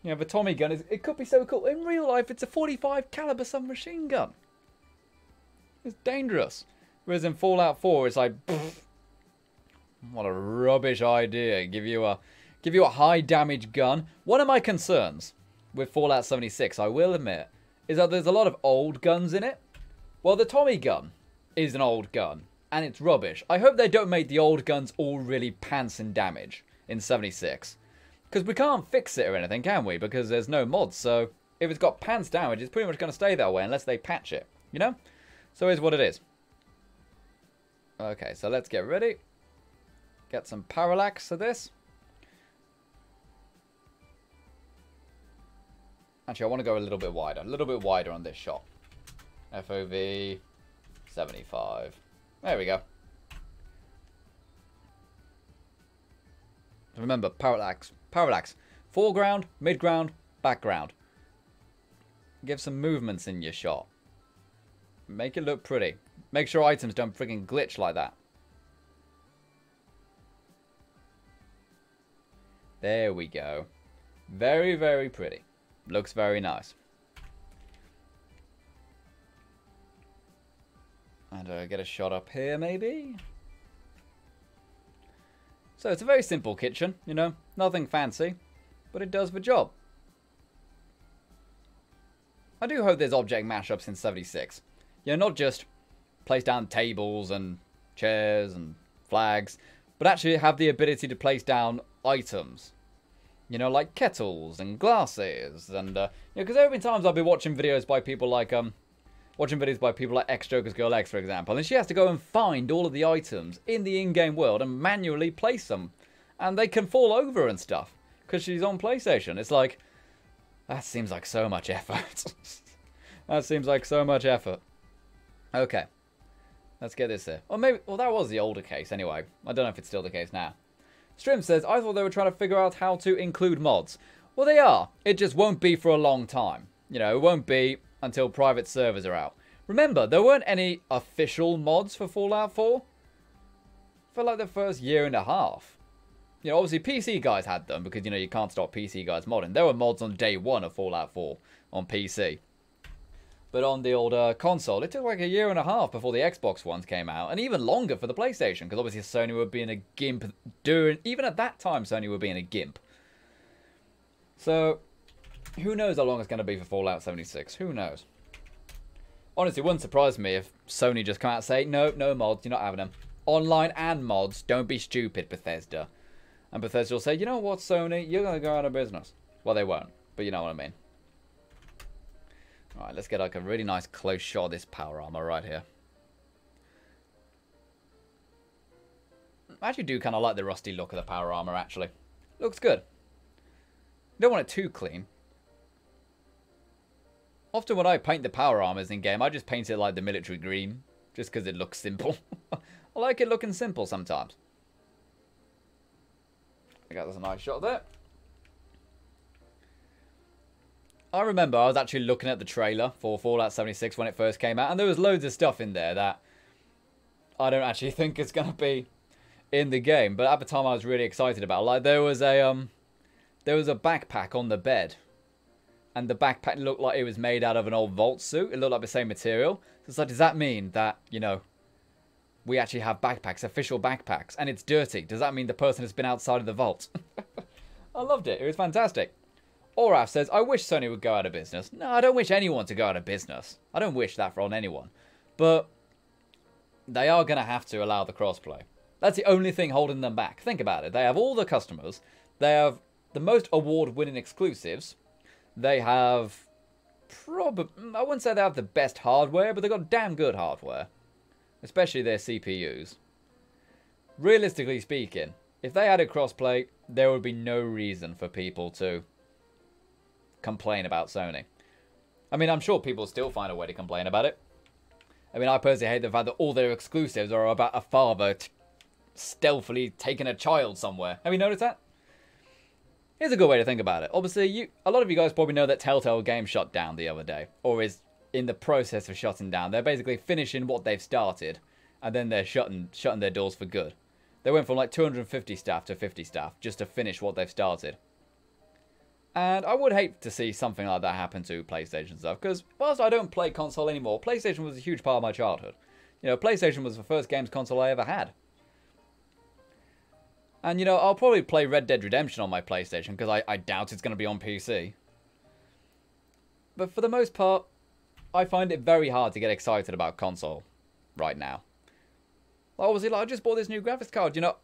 You know, the Tommy gun, it could be so cool. In real life, it's a 45 caliber submachine gun. It's dangerous. Whereas in Fallout 4, it's like, pfft, what a rubbish idea. Give you a high damage gun. One of my concerns with Fallout 76, I will admit, is that there's a lot of old guns in it. Well, the Tommy gun is an old gun, and it's rubbish. I hope they don't make the old guns all really pants in damage in 76. Because we can't fix it or anything, can we? Because there's no mods, so if it's got pants damage, it's pretty much going to stay that way unless they patch it, you know? So here's what it is. Okay, so let's get ready. Get some parallax to this. Actually, I want to go a little bit wider on this shot. FOV 75. There we go. Remember, parallax. Parallax. Foreground, midground, background. Give some movements in your shot. Make it look pretty. Make sure items don't friggin' glitch like that. There we go. Very, very pretty. Looks very nice. And get a shot up here, maybe? So it's a very simple kitchen, you know, nothing fancy, but it does the job. I do hope there's object mashups in 76. You know, not just place down tables and chairs and flags, but actually have the ability to place down items. You know, like kettles and glasses and, you know, because there have been times I've been watching videos by people like, X-Joker's Girl X, for example, and she has to go and find all of the items in the in-game world and manually place them. And they can fall over and stuff, because she's on PlayStation. It's like, that seems like so much effort. That seems like so much effort. Okay. Let's get this here. Or maybe, well, that was the older case anyway. I don't know if it's still the case now. Strim says, I thought they were trying to figure out how to include mods. Well, they are. It just won't be for a long time. You know, it won't be until private servers are out. Remember, there weren't any official mods for Fallout 4 for like the first year and a half. You know, obviously PC guys had them because, you know, you can't stop PC guys modding. There were mods on day one of Fallout 4 on PC. But on the old console, it took like a year and a half before the Xbox ones came out. And even longer for the PlayStation, because obviously Sony were being a gimp during... Even at that time, Sony were being a gimp. So, who knows how long it's going to be for Fallout 76? Who knows? Honestly, it wouldn't surprise me if Sony just come out and say, no, no mods, you're not having them. Online and mods, don't be stupid, Bethesda. And Bethesda will say, you know what, Sony, you're going to go out of business. Well, they won't, but you know what I mean. Alright, let's get like a really nice close shot of this power armor right here. I actually do kind of like the rusty look of the power armor, actually. Looks good. Don't want it too clean. Often when I paint the power armors in game, I just paint it like the military green. Just because it looks simple. I like it looking simple sometimes. I got this a nice shot there. I remember I was actually looking at the trailer for Fallout 76 when it first came out. And there was loads of stuff in there that I don't actually think is going to be in the game. But at the time I was really excited about it. Like there was a backpack on the bed. And the backpack looked like it was made out of an old vault suit. It looked like the same material. So it's like, does that mean that, you know, we actually have backpacks, official backpacks, and it's dirty? Does that mean the person has been outside of the vault? I loved it. It was fantastic. Oraf says, I wish Sony would go out of business. No, I don't wish anyone to go out of business. I don't wish that on anyone. But they are going to have to allow the crossplay. That's the only thing holding them back. Think about it. They have all the customers. They have the most award-winning exclusives. They have I wouldn't say they have the best hardware, but they've got damn good hardware. Especially their CPUs. Realistically speaking, if they had a crossplay, there would be no reason for people to complain about Sony. I mean, I'm sure people still find a way to complain about it. I mean, I personally hate the fact that all their exclusives are about a father stealthily taking a child somewhere. Have you noticed that? Here's a good way to think about it. Obviously, a lot of you guys probably know that Telltale Games shut down the other day. Or is in the process of shutting down. They're basically finishing what they've started. And then they're shutting their doors for good. They went from like 250 staff to 50 staff. Just to finish what they've started. And I would hate to see something like that happen to PlayStation stuff, because whilst I don't play console anymore, PlayStation was a huge part of my childhood. You know, PlayStation was the first games console I ever had. And, you know, I'll probably play Red Dead Redemption on my PlayStation, because I doubt it's going to be on PC. But for the most part, I find it very hard to get excited about console right now. Obviously, like, I just bought this new graphics card, you know.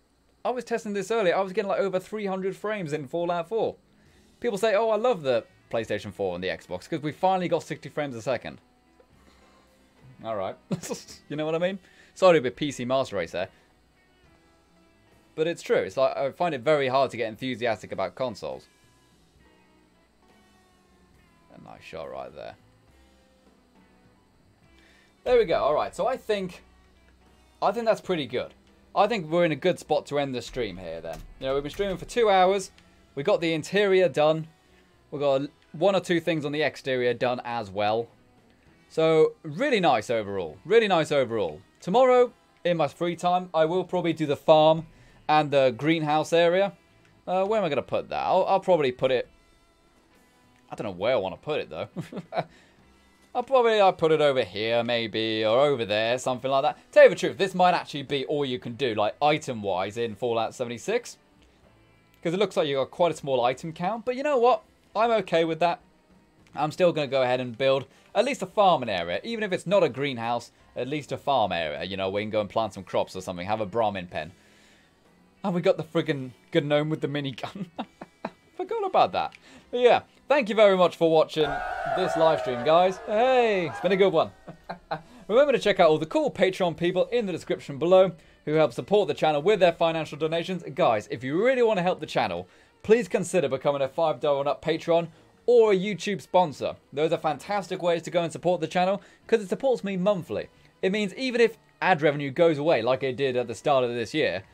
I was testing this earlier, I was getting like over 300 frames in Fallout 4. People say, oh, I love the PlayStation 4 and the Xbox because we finally got 60 frames a second. Alright. You know what I mean? Sorry, a bit PC Master Race there. But it's true. It's like I find it very hard to get enthusiastic about consoles. A nice shot right there. There we go. Alright, so I think that's pretty good. I think we're in a good spot to end the stream here then. You know, we've been streaming for 2 hours. We got the interior done. We've got 1 or 2 things on the exterior done as well. So, really nice overall. Really nice overall. Tomorrow, in my free time, I will probably do the farm and the greenhouse area. Where am I going to put that? I'll probably put it... I don't know where I want to put it, though. I'll put it over here, maybe, or over there, something like that. Tell you the truth, this might actually be all you can do, like, item-wise in Fallout 76. Because it looks like you've got quite a small item count. But you know what? I'm okay with that. I'm still going to go ahead and build at least a farming area. Even if it's not a greenhouse, at least a farm area. You know, where you can go and plant some crops or something. Have a Brahmin pen. And we got the friggin' good gnome with the minigun. Forgot about that. But yeah, thank you very much for watching this live stream, guys. Hey, it's been a good one. Remember to check out all the cool Patreon people in the description below who help support the channel with their financial donations. Guys, if you really want to help the channel, please consider becoming a $5 and up Patreon or a YouTube sponsor. Those are fantastic ways to go and support the channel because it supports me monthly. It means even if ad revenue goes away like it did at the start of this year,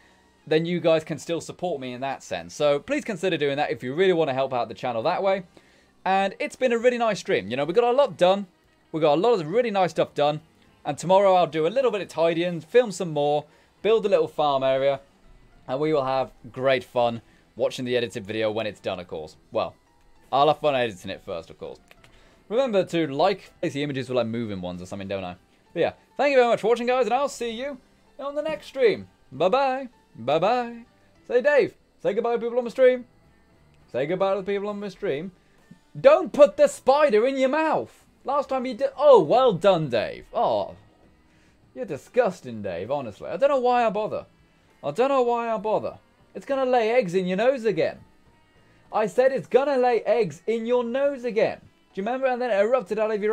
then you guys can still support me in that sense. So please consider doing that if you really want to help out the channel that way. And it's been a really nice stream. You know, we got a lot done. We got a lot of really nice stuff done. And tomorrow I'll do a little bit of tidying, film some more, build a little farm area, and we will have great fun watching the edited video when it's done, of course. Well, I'll have fun editing it first, of course. Remember to like the images with like moving ones or something, don't I? But yeah, thank you very much for watching, guys, and I'll see you on the next stream. Bye-bye. Bye-bye. Say, Dave, say goodbye to people on the stream. Say goodbye to the people on the stream. Don't put the spider in your mouth. Last time you did... Oh, well done, Dave. Oh, you're disgusting, Dave, honestly. I don't know why I bother. I don't know why I bother. It's going to lay eggs in your nose again. I said it's going to lay eggs in your nose again. Do you remember? And then it erupted out of your